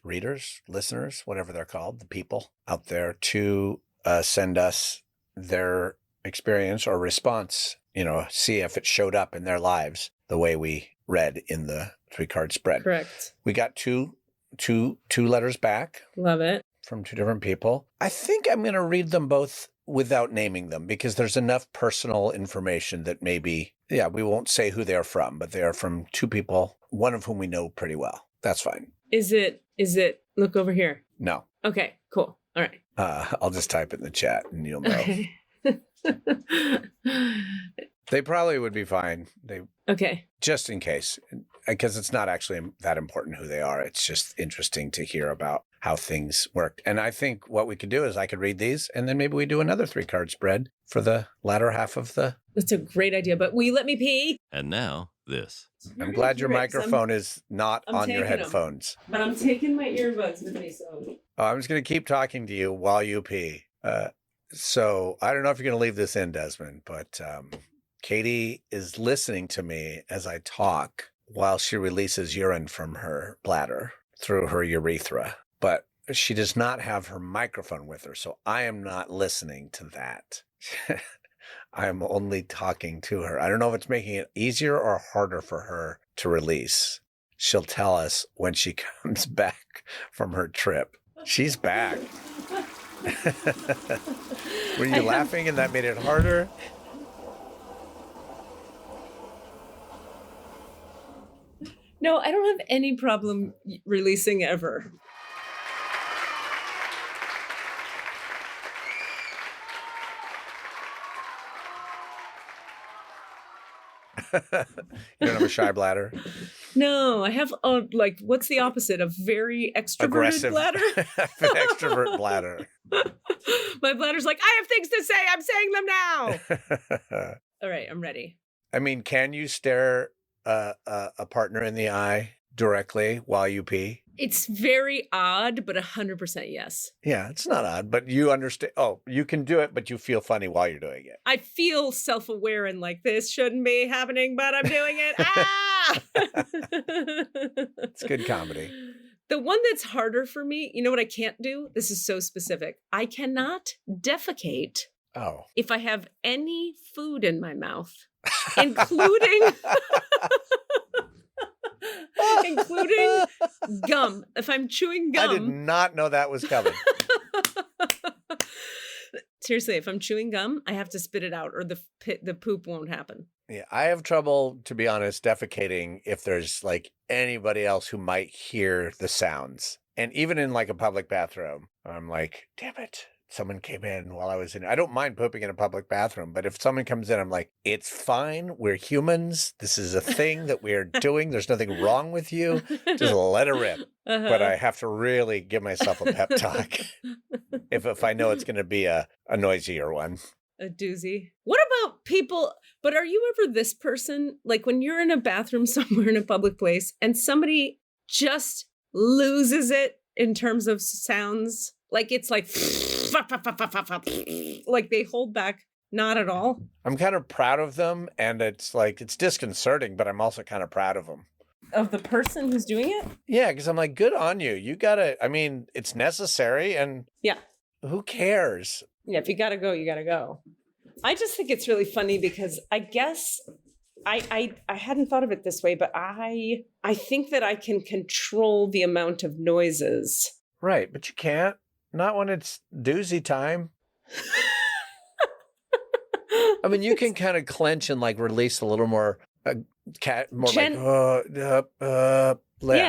listeners, whatever they're called, the people out there to send us their experience or response, see if it showed up in their lives the way we read in the 3-card spread. Correct. We got two letters back. Love it. From 2 different people. I think I'm going to read them both without naming them because there's enough personal information that maybe, we won't say who they're from, but they are from 2 people, one of whom we know pretty well. That's fine. Is it, look over here? No. Okay, cool. All right. I'll just type it in the chat and you'll know. Okay. They probably would be fine. Okay. Just in case, because it's not actually that important who they are. It's just interesting to hear about how things worked. And I think what we could do is I could read these and then maybe we do another 3-card spread for the latter half of the... That's a great idea, but will you let me pee? And now, this. I'm glad your microphone is not on your headphones. But I'm taking my earbuds with me, so... Oh, I'm just going to keep talking to you while you pee. So I don't know if you're going to leave this in, Desmond, but Katie is listening to me as I talk while she releases urine from her bladder through her urethra. But she does not have her microphone with her, so I am not listening to that. I am only talking to her. I don't know if it's making it easier or harder for her to release. She'll tell us when she comes back from her trip. She's back. Were you laughing and that made it harder? No, I don't have any problem releasing ever. You don't have a shy bladder? No, I have what's the opposite? A very extroverted aggressive bladder? An extrovert bladder. My bladder's like, I have things to say. I'm saying them now. All right, I'm ready. I mean, can you stare a partner in the eye directly while you pee? It's very odd, but 100% yes. Yeah, it's not odd, but you understand. Oh, you can do it, but you feel funny while you're doing it. I feel self-aware and like, this shouldn't be happening, but I'm doing it. Ah! It's good comedy. The one that's harder for me, you know what I can't do? This is so specific. I cannot defecate if I have any food in my mouth, including... including gum. If I'm chewing gum. I did not know that was coming. Seriously, if I'm chewing gum, I have to spit it out or the poop won't happen. Yeah, I have trouble, to be honest, defecating if there's like anybody else who might hear the sounds. And even in like a public bathroom, I'm like, damn it. Someone came in while I was in. I don't mind pooping in a public bathroom, but if someone comes in, I'm like, it's fine. We're humans. This is a thing that we're doing. There's nothing wrong with you. Just let it rip. But I have to really give myself a pep talk if I know it's going to be a noisier one. A doozy. What about people? But are you ever this person? Like when you're in a bathroom somewhere in a public place and somebody just loses it in terms of sounds? Like it's like they hold back, not at all. I'm kind of proud of them, and it's like it's disconcerting, but I'm also kind of proud of them. Of the person who's doing it? Yeah, because I'm like, good on you. You gotta. I mean, it's necessary, and yeah, who cares? Yeah, if you gotta go, you gotta go. I just think it's really funny because I guess I hadn't thought of it this way, but I think that I can control the amount of noises. Right, but you can't. Not when it's doozy time. I mean, you can kind of clench and like release a little more, yeah,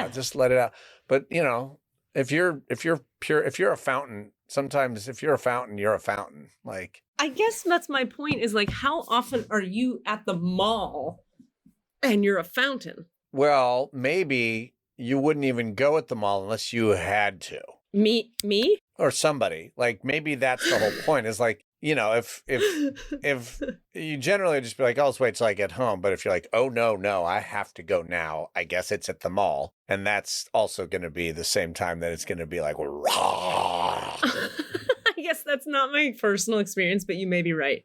just let it out. But you know, if you're a fountain, sometimes if you're a fountain, you're a fountain. Like, I guess that's my point. Is like, how often are you at the mall and you're a fountain? Well, maybe you wouldn't even go at the mall unless you had to. Me? Or somebody. Like, maybe that's the whole point is like, you know, if you generally just be like, oh, let's wait till I get home. But if you're like, oh, no, I have to go now. I guess it's at the mall. And that's also going to be the same time that it's going to be like, rah. I guess that's not my personal experience, but you may be right.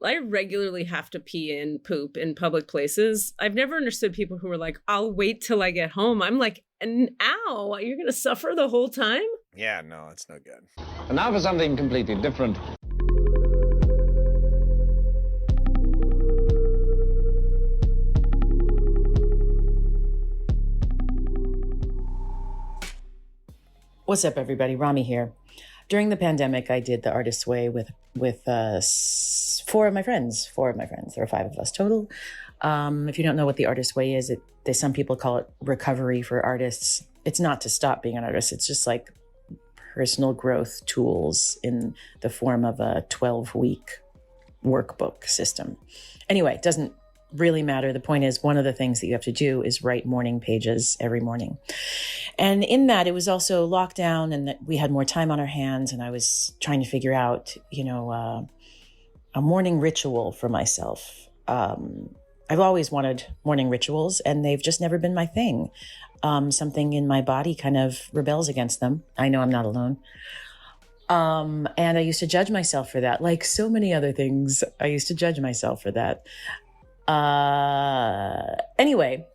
I regularly have to pee and poop in public places. I've never understood people who are like, I'll wait till I get home. I'm like, ow, you're going to suffer the whole time? Yeah, no, it's no good. And now for something completely different. What's up, everybody? Rami here. During the pandemic, I did the Artist's Way with four of my friends. There are five of us total. If you don't know what the Artist's Way is, some people call it recovery for artists. It's not to stop being an artist. It's just like personal growth tools in the form of a 12-week workbook system. Anyway, it doesn't really matter. The point is, one of the things that you have to do is write morning pages every morning. And in that, it was also lockdown and that we had more time on our hands. And I was trying to figure out, a morning ritual for myself. I've always wanted morning rituals and they've just never been my thing. Something in my body kind of rebels against them. I know I'm not alone. And I used to judge myself for that. Like so many other things, I used to judge myself for that. Anyway,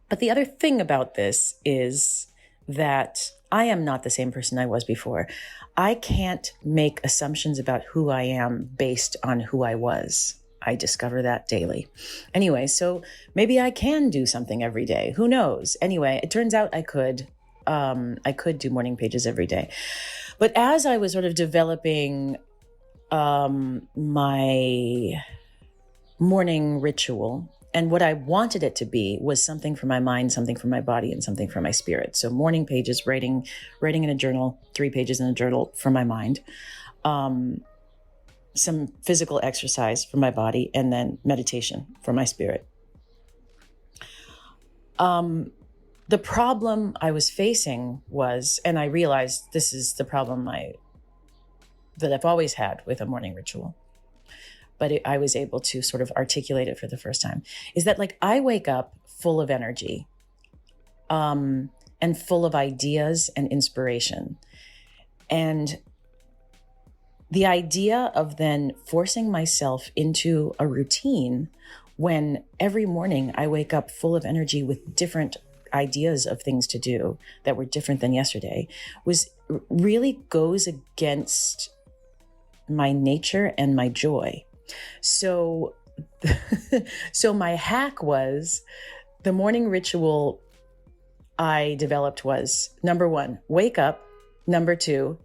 but the other thing about this is that I am not the same person I was before. I can't make assumptions about who I am based on who I was. I discover that daily. Anyway, so maybe I can do something every day. Who knows? Anyway, it turns out I could do morning pages every day. But as I was sort of developing my morning ritual, and what I wanted it to be was something for my mind, something for my body, and something for my spirit. So morning pages, writing in a journal, 3 pages in a journal for my mind, some physical exercise for my body, and then meditation for my spirit. The problem I was facing was, and I realized this is the problem that I've always had with a morning ritual, but I was able to sort of articulate it for the first time, is that like I wake up full of energy and full of ideas and inspiration. And the idea of then forcing myself into a routine when every morning I wake up full of energy with different ideas of things to do that were different than yesterday really goes against my nature and my joy. So my hack was the morning ritual I developed was, number 1, wake up. Number 2,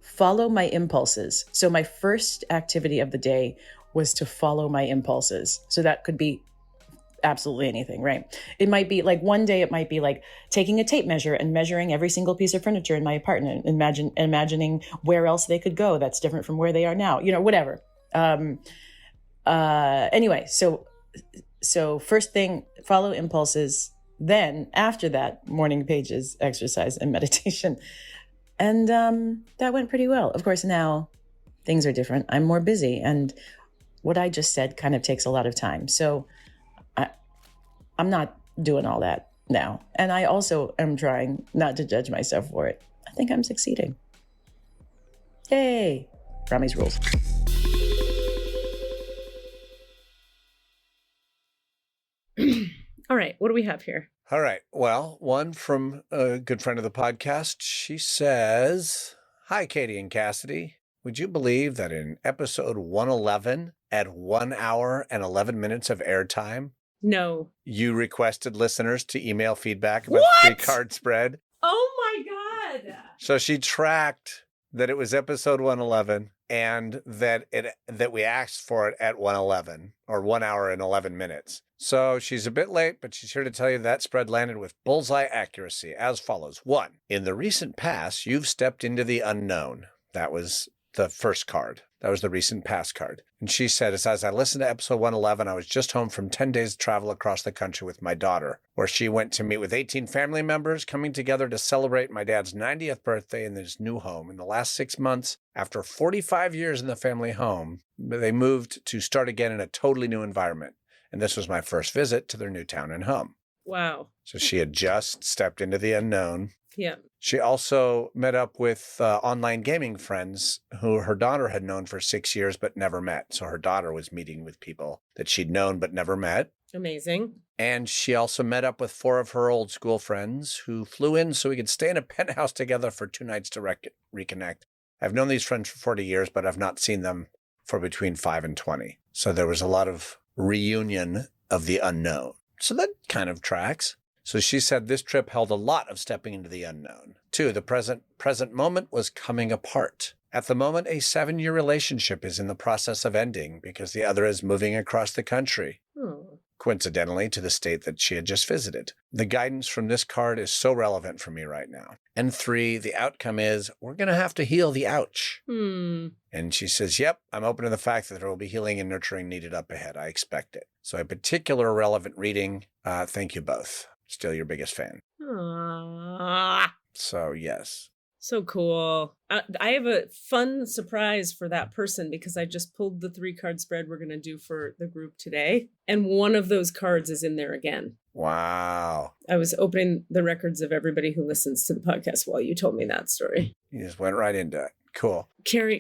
follow my impulses. So my first activity of the day was to follow my impulses. So that could be absolutely anything, right? It might be like one day, it might be like taking a tape measure and measuring every single piece of furniture in my apartment, imagining where else they could go that's different from where they are now, whatever. Anyway, so first thing, follow impulses. Then after that, morning pages, exercise, and meditation. And that went pretty well. Of course, now things are different. I'm more busy. And what I just said kind of takes a lot of time. So I'm not doing all that now. And I also am trying not to judge myself for it. I think I'm succeeding. Yay. Rami's rules. All right. What do we have here? All right. Well, one from a good friend of the podcast. She says, "Hi, Katie and Cassidy. Would you believe that in episode 111, at 1 hour and 11 minutes of airtime, No. you requested listeners to email feedback about What? the 3-card spread?" Oh my God. So she tracked that it was episode 111 and that we asked for it at 111 or 1 hour and 11 minutes. So she's a bit late, but she's here to tell you that spread landed with bullseye accuracy as follows. 1, in the recent past, you've stepped into the unknown. That was the first card. That was the recent past card. And she said, as I listened to episode 111, I was just home from 10 days of travel across the country with my daughter, where she went to meet with 18 family members coming together to celebrate my dad's 90th birthday in his new home. In the last 6 months, after 45 years in the family home, they moved to start again in a totally new environment. And this was my first visit to their new town and home. Wow. So she had just stepped into the unknown. Yeah. She also met up with online gaming friends who her daughter had known for 6 years but never met. So her daughter was meeting with people that she'd known but never met. Amazing. And she also met up with 4 of her old school friends who flew in so we could stay in a penthouse together for 2 nights to reconnect. I've known these friends for 40 years, but I've not seen them for between 5 and 20. So there was a lot of reunion of the unknown. So that kind of tracks. So she said this trip held a lot of stepping into the unknown. 2, the present moment was coming apart. At the moment, a 7-year relationship is in the process of ending because the other is moving across the country. Coincidentally, to the state that she had just visited. The guidance from this card is so relevant for me right now. And 3, the outcome is we're going to have to heal the ouch. And she says, yep, I'm open to the fact that there will be healing and nurturing needed up ahead. I expect it. So a particular relevant reading. Thank you both. Still your biggest fan. Aww. So, yes. So cool. I have a fun surprise for that person because I just pulled the 3-card spread we're going to do for the group today. And one of those cards is in there again. Wow. I was opening the records of everybody who listens to the podcast while you told me that story. You just went right into it. Cool. Carry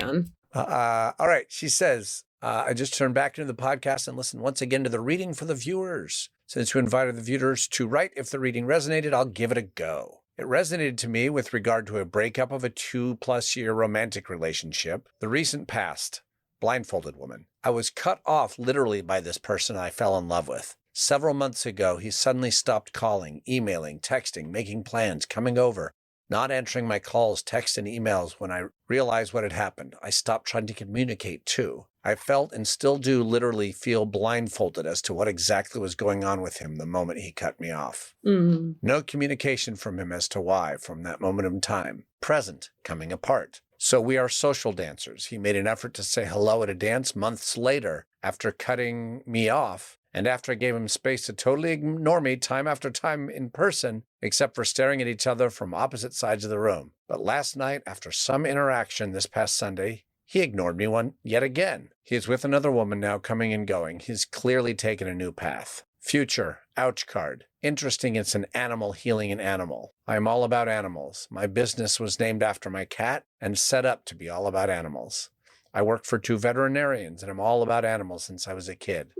on. All right. She says, I just turned back into the podcast and listened once again to the reading for the viewers. Since you invited the viewers to write if the reading resonated, I'll give it a go. It resonated to me with regard to a breakup of a 2+ year romantic relationship, the recent past, blindfolded woman. I was cut off literally by this person I fell in love with. Several months ago, he suddenly stopped calling, emailing, texting, making plans, coming over, not answering my calls, texts, and emails. When I realized what had happened, I stopped trying to communicate too. I felt and still do literally feel blindfolded as to what exactly was going on with him the moment he cut me off. No communication from him as to why from that moment in time. Present, coming apart. So we are social dancers. He made an effort to say hello at a dance months later after cutting me off. And after I gave him space to totally ignore me time after time in person, except for staring at each other from opposite sides of the room. But last night, after some interaction this past Sunday, he ignored me yet again. He is with another woman now, coming and going. He's clearly taken a new path. Future, ouch card. Interesting, it's an animal healing an animal. I am all about animals. My business was named after my cat and set up to be all about animals. I work for 2 veterinarians and I'm all about animals since I was a kid.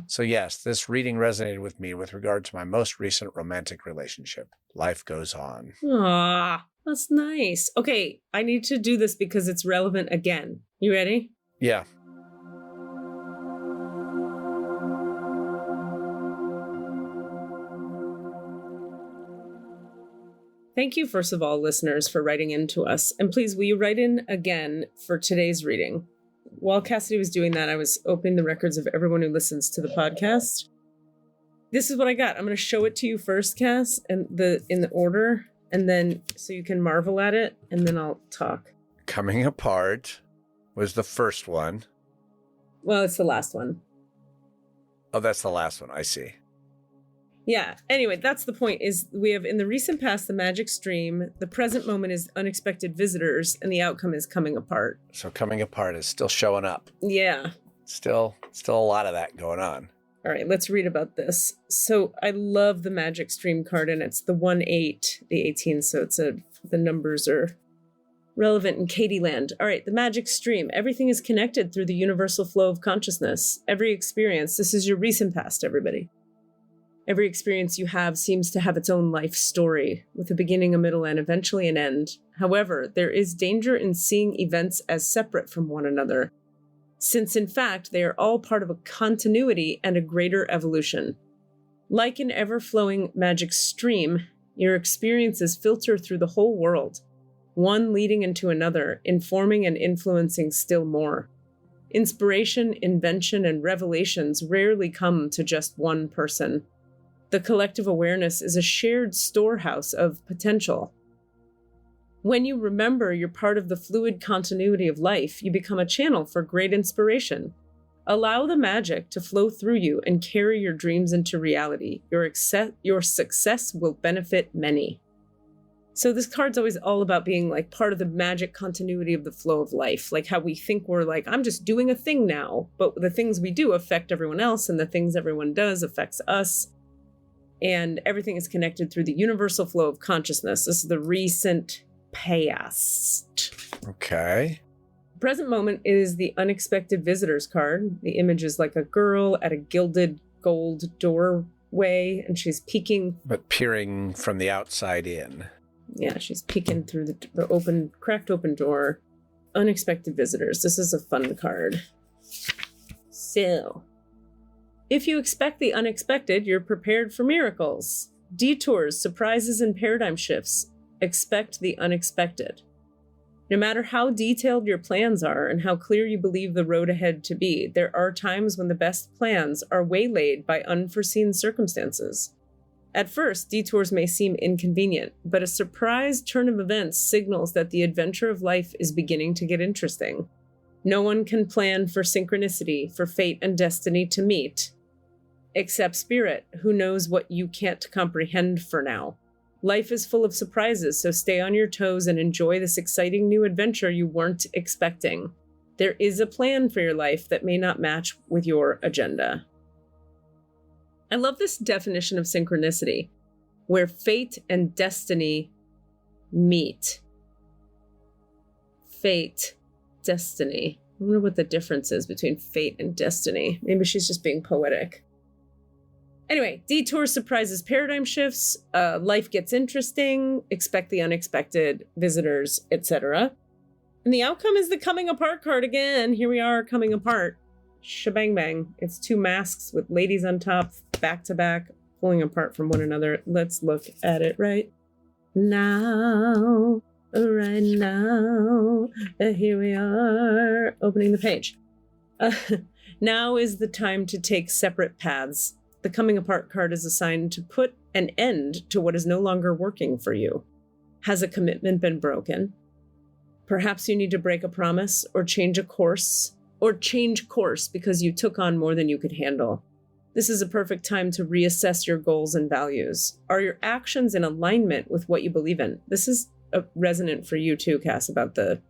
So yes, this reading resonated with me with regard to my most recent romantic relationship. Life goes on. Aww, that's nice. Okay, I need to do this because it's relevant again. You ready? Yeah. Thank you, first of all, listeners, for writing in to us. And please, will you write in again for today's reading? While Cassidy was doing that, I was opening the records of everyone who listens to the podcast. This is what I got. I'm going to show it to you first, Cass, and in the order, and then so you can marvel at it, and then I'll talk. Coming Apart was the first one. Well, it's the last one. Oh, that's the last one. I see. Yeah. Anyway, that's the point, is we have in the recent past, the magic stream, the present moment is unexpected visitors, and the outcome is coming apart. So Coming Apart is still showing up. Yeah. Still a lot of that going on. All right, let's read about this. So I love the magic stream card, and it's the 1-8, the 18, so the numbers are relevant in Katie land. All right, the magic stream. Everything is connected through the universal flow of consciousness. Every experience, this is your recent past, everybody. Every experience you have seems to have its own life story, with a beginning, a middle, and eventually an end. However, there is danger in seeing events as separate from one another, since in fact they are all part of a continuity and a greater evolution. Like an ever-flowing magic stream, your experiences filter through the whole world, one leading into another, informing and influencing still more. Inspiration, invention, and revelations rarely come to just one person. The collective awareness is a shared storehouse of potential. When you remember you're part of the fluid continuity of life, you become a channel for great inspiration. Allow the magic to flow through you and carry your dreams into reality. Your success will benefit many. So this card's always all about being like part of the magic continuity of the flow of life. Like how we think we're like, I'm just doing a thing now, but the things we do affect everyone else, and the things everyone does affects us. And everything is connected through the universal flow of consciousness. This is the recent past. Okay. Present moment is the unexpected visitors card. The image is like a girl at a gilded gold doorway, and she's peeking. But peering from the outside in. Yeah, she's peeking through the cracked open door. Unexpected visitors. This is a fun card. So, if you expect the unexpected, you're prepared for miracles. Detours, surprises, and paradigm shifts. Expect the unexpected. No matter how detailed your plans are and how clear you believe the road ahead to be, there are times when the best plans are waylaid by unforeseen circumstances. At first, detours may seem inconvenient, but a surprise turn of events signals that the adventure of life is beginning to get interesting. No one can plan for synchronicity, for fate and destiny to meet, except Spirit, who knows what you can't comprehend for now. Life is full of surprises, so stay on your toes and enjoy this exciting new adventure you weren't expecting. There is a plan for your life that may not match with your agenda. I love this definition of synchronicity, where fate and destiny meet. Fate, destiny. I wonder what the difference is between fate and destiny. Maybe she's just being poetic. Anyway, detour, surprises, paradigm shifts, life gets interesting, expect the unexpected, visitors, etc. And the outcome is the coming apart card again. Here we are, coming apart. Shebang bang. It's two masks with ladies on top, back to back, pulling apart from one another. Let's look at it right now. Right now. Here we are, opening the page. Now is the time to take separate paths. The coming apart card is assigned to put an end to what is no longer working for you. Has a commitment been broken? Perhaps you need to break a promise or change course because you took on more than you could handle. This is a perfect time to reassess your goals and values. Are your actions in alignment with what you believe in? This is resonant for you too, Cass, about the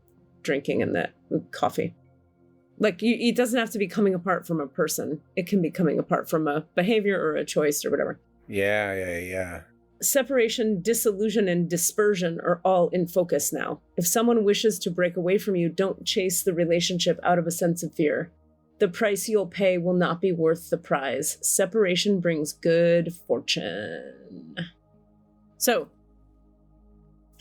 drinking and the coffee. Like, it doesn't have to be coming apart from a person. It can be coming apart from a behavior or a choice or whatever. Yeah. Separation, disillusion, and dispersion are all in focus now. If someone wishes to break away from you, don't chase the relationship out of a sense of fear. The price you'll pay will not be worth the prize. Separation brings good fortune. So,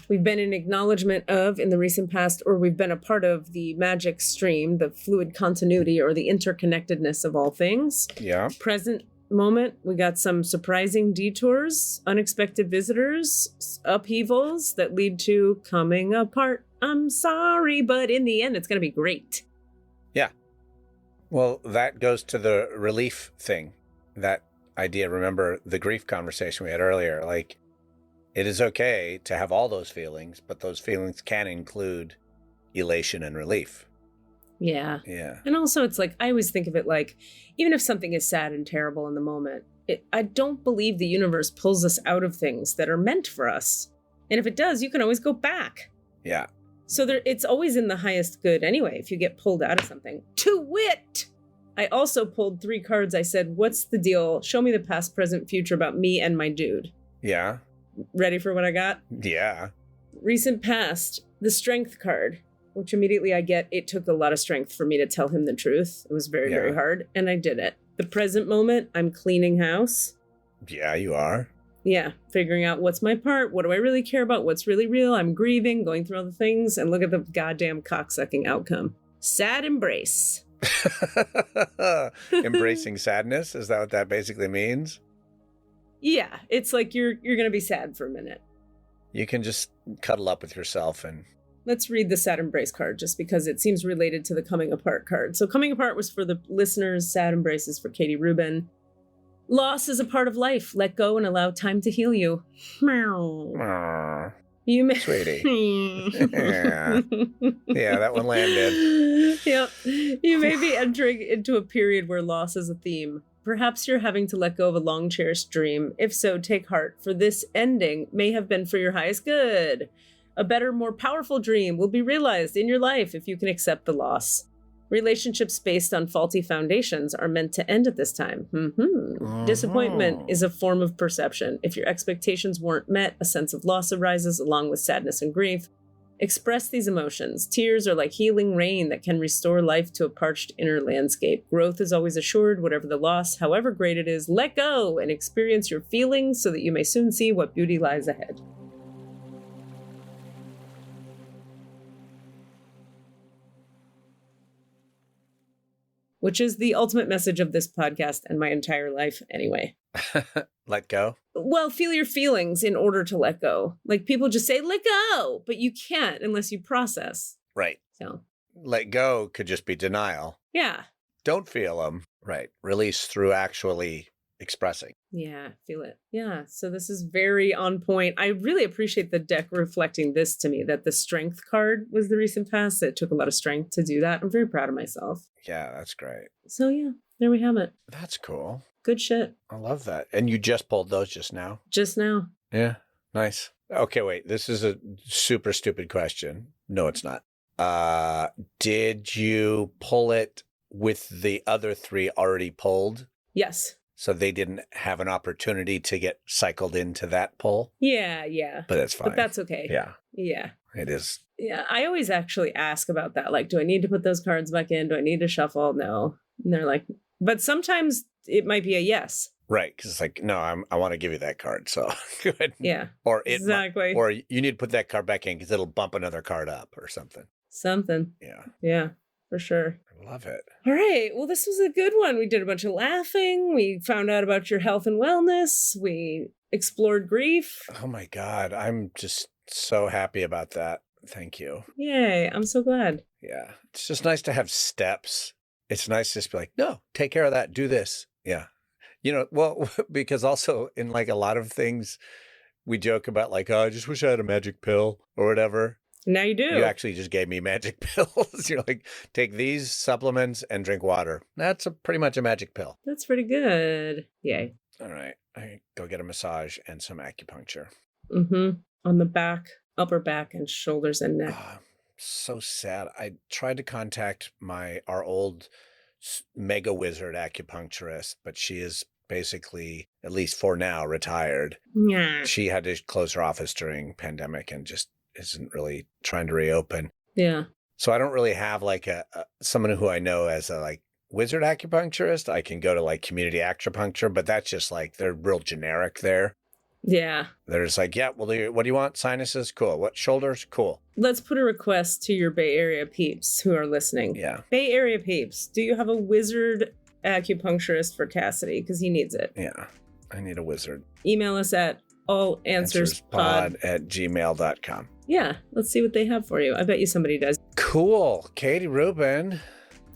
we've been in acknowledgement of, in the recent past, or we've been a part of the magic stream, the fluid continuity or the interconnectedness of all things. Yeah. Present moment. We got some surprising detours, unexpected visitors, upheavals that lead to coming apart. I'm sorry, but in the end, it's going to be great. Yeah. Well, that goes to the relief thing. That idea, remember the grief conversation we had earlier? Like, it is okay to have all those feelings, but those feelings can include elation and relief. Yeah. Yeah. And also, it's like, I always think of it like, even if something is sad and terrible in the moment, I don't believe the universe pulls us out of things that are meant for us. And if it does, you can always go back. Yeah. So it's always in the highest good anyway, if you get pulled out of something. To wit! I also pulled 3 cards. I said, what's the deal? Show me the past, present, future about me and my dude. Yeah. Ready for what I got? Yeah. Recent past, the strength card, which immediately I get, it took a lot of strength for me to tell him the truth. It was very, very hard, and I did it. The present moment, I'm cleaning house. Yeah, you are. Yeah, figuring out what's my part, what do I really care about, what's really real, I'm grieving, going through all the things, and look at the goddamn cocksucking outcome. Sad embrace. Embracing sadness? Is that what that basically means? Yeah, it's like you're gonna be sad for a minute. You can just cuddle up with yourself and... Let's read the sad embrace card just because it seems related to the coming apart card. So coming apart was for the listeners, sad embraces for Katie Rubin. Loss is a part of life. Let go and allow time to heal you. Meow. Aww, You may... sweetie. Yeah, that one landed. Yep. You may be entering into a period where loss is a theme. Perhaps you're having to let go of a long-cherished dream. If so, take heart, for this ending may have been for your highest good. A better, more powerful dream will be realized in your life if you can accept the loss. Relationships based on faulty foundations are meant to end at this time. Disappointment is a form of perception. If your expectations weren't met, a sense of loss arises along with sadness and grief. Express these emotions. Tears are like healing rain that can restore life to a parched inner landscape. Growth is always assured, whatever the loss, however great it is. Let go and experience your feelings so that you may soon see what beauty lies ahead. Which is the ultimate message of this podcast and my entire life anyway. Let go? Well, feel your feelings in order to let go. Like, people just say, let go, but you can't unless you process. Right. So, Let go could just be denial. yeah. Don't feel them. Right. Release through actually expressing. Yeah, feel it. Yeah, so this is very on point. I really appreciate the deck reflecting this to me, that the strength card was the recent past. It took a lot of strength to do that. I'm very proud of myself. Yeah, that's great. So yeah, there we have it. That's cool. Good shit. I love that. And you just pulled those just now? Just now. Yeah, nice. Okay, wait. This is a super stupid question. No, it's not. Did you pull it with the other 3 already pulled? Yes. So they didn't have an opportunity to get cycled into that pull? Yeah. But that's fine. But that's okay. Yeah, Yeah. it is. Yeah, I always actually ask about that. Like, do I need to put those cards back in? Do I need to shuffle? No. And they're like, but sometimes it might be a yes. Right, because it's like, no, I want to give you that card, so go ahead. Yeah, Or exactly. Or you need to put that card back in because it'll bump another card up or something. Something. Yeah. Yeah, for sure. I love it. All right. Well, this was a good one. We did a bunch of laughing. We found out about your health and wellness. We explored grief. Oh my God. I'm just so happy about that. Thank you. Yay. I'm so glad. Yeah. It's just nice to have steps. It's nice to just be like, no, take care of that. Do this. Yeah. You know, well, because also in like a lot of things, we joke about like, oh, I just wish I had a magic pill or whatever. Now you do. You actually just gave me magic pills. You're like, take these supplements and drink water. That's pretty much a magic pill. That's pretty good. Yay. All right. I go get a massage and some acupuncture. Mm-hmm. On the back, upper back, and shoulders and neck. So sad. I tried to contact our old mega wizard acupuncturist, but she is basically, at least for now, retired. Yeah. She had to close her office during pandemic and just isn't really trying to reopen. Yeah. So I don't really have like a someone who I know as a like wizard acupuncturist. I can go to like community acupuncture, but that's just like, they're real generic there. Yeah. They're just like, yeah, well, what do you want? Sinuses? Cool. What? Shoulders? Cool. Let's put a request to your Bay Area peeps who are listening. Yeah. Bay Area peeps, do you have a wizard acupuncturist for Cassidy because he needs it. Yeah, I need a wizard. Email us at allanswerspod@gmail.com. Yeah, let's see what they have for you. I bet you somebody does. Cool. Katie Rubin.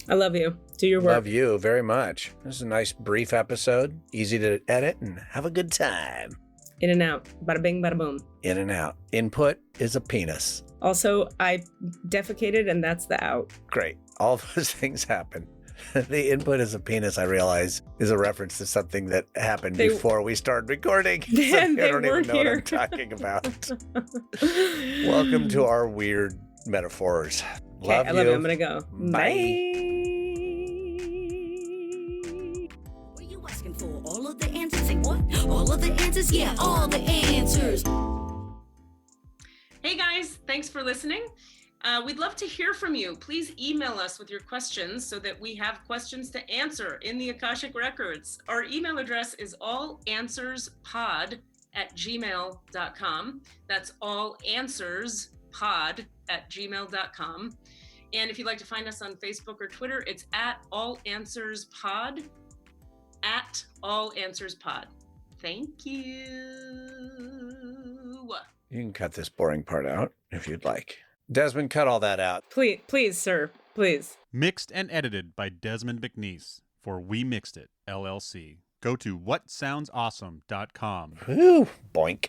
I love you. Do your work. Love you very much. This is a nice brief episode. Easy to edit and have a good time. In and out. Bada bing, bada boom. In and out. Input is a penis. Also, I defecated and that's the out. Great. All those things happen. The input is a penis, I realize, is a reference to something that happened before we started recording. So I don't even know what I'm talking about. Welcome to our weird metaphors. Love you. I love you. I'm going to go. Bye. What are you asking for? All of the answers? Say what? All of the answers? Yeah, all the answers. Hey guys, thanks for listening. We'd love to hear from you. Please email us with your questions so that we have questions to answer in the Akashic Records. Our email address is allanswerspod@gmail.com. That's allanswerspod@gmail.com. And if you'd like to find us on Facebook or Twitter, it's @allanswerspod, @allanswerspod. Thank you. You can cut this boring part out if you'd like. Desmond, cut all that out. Please, sir, please. Mixed and edited by Desmond McNeese for We Mixed It, LLC. Go to whatsoundsawesome.com. Woo, boink.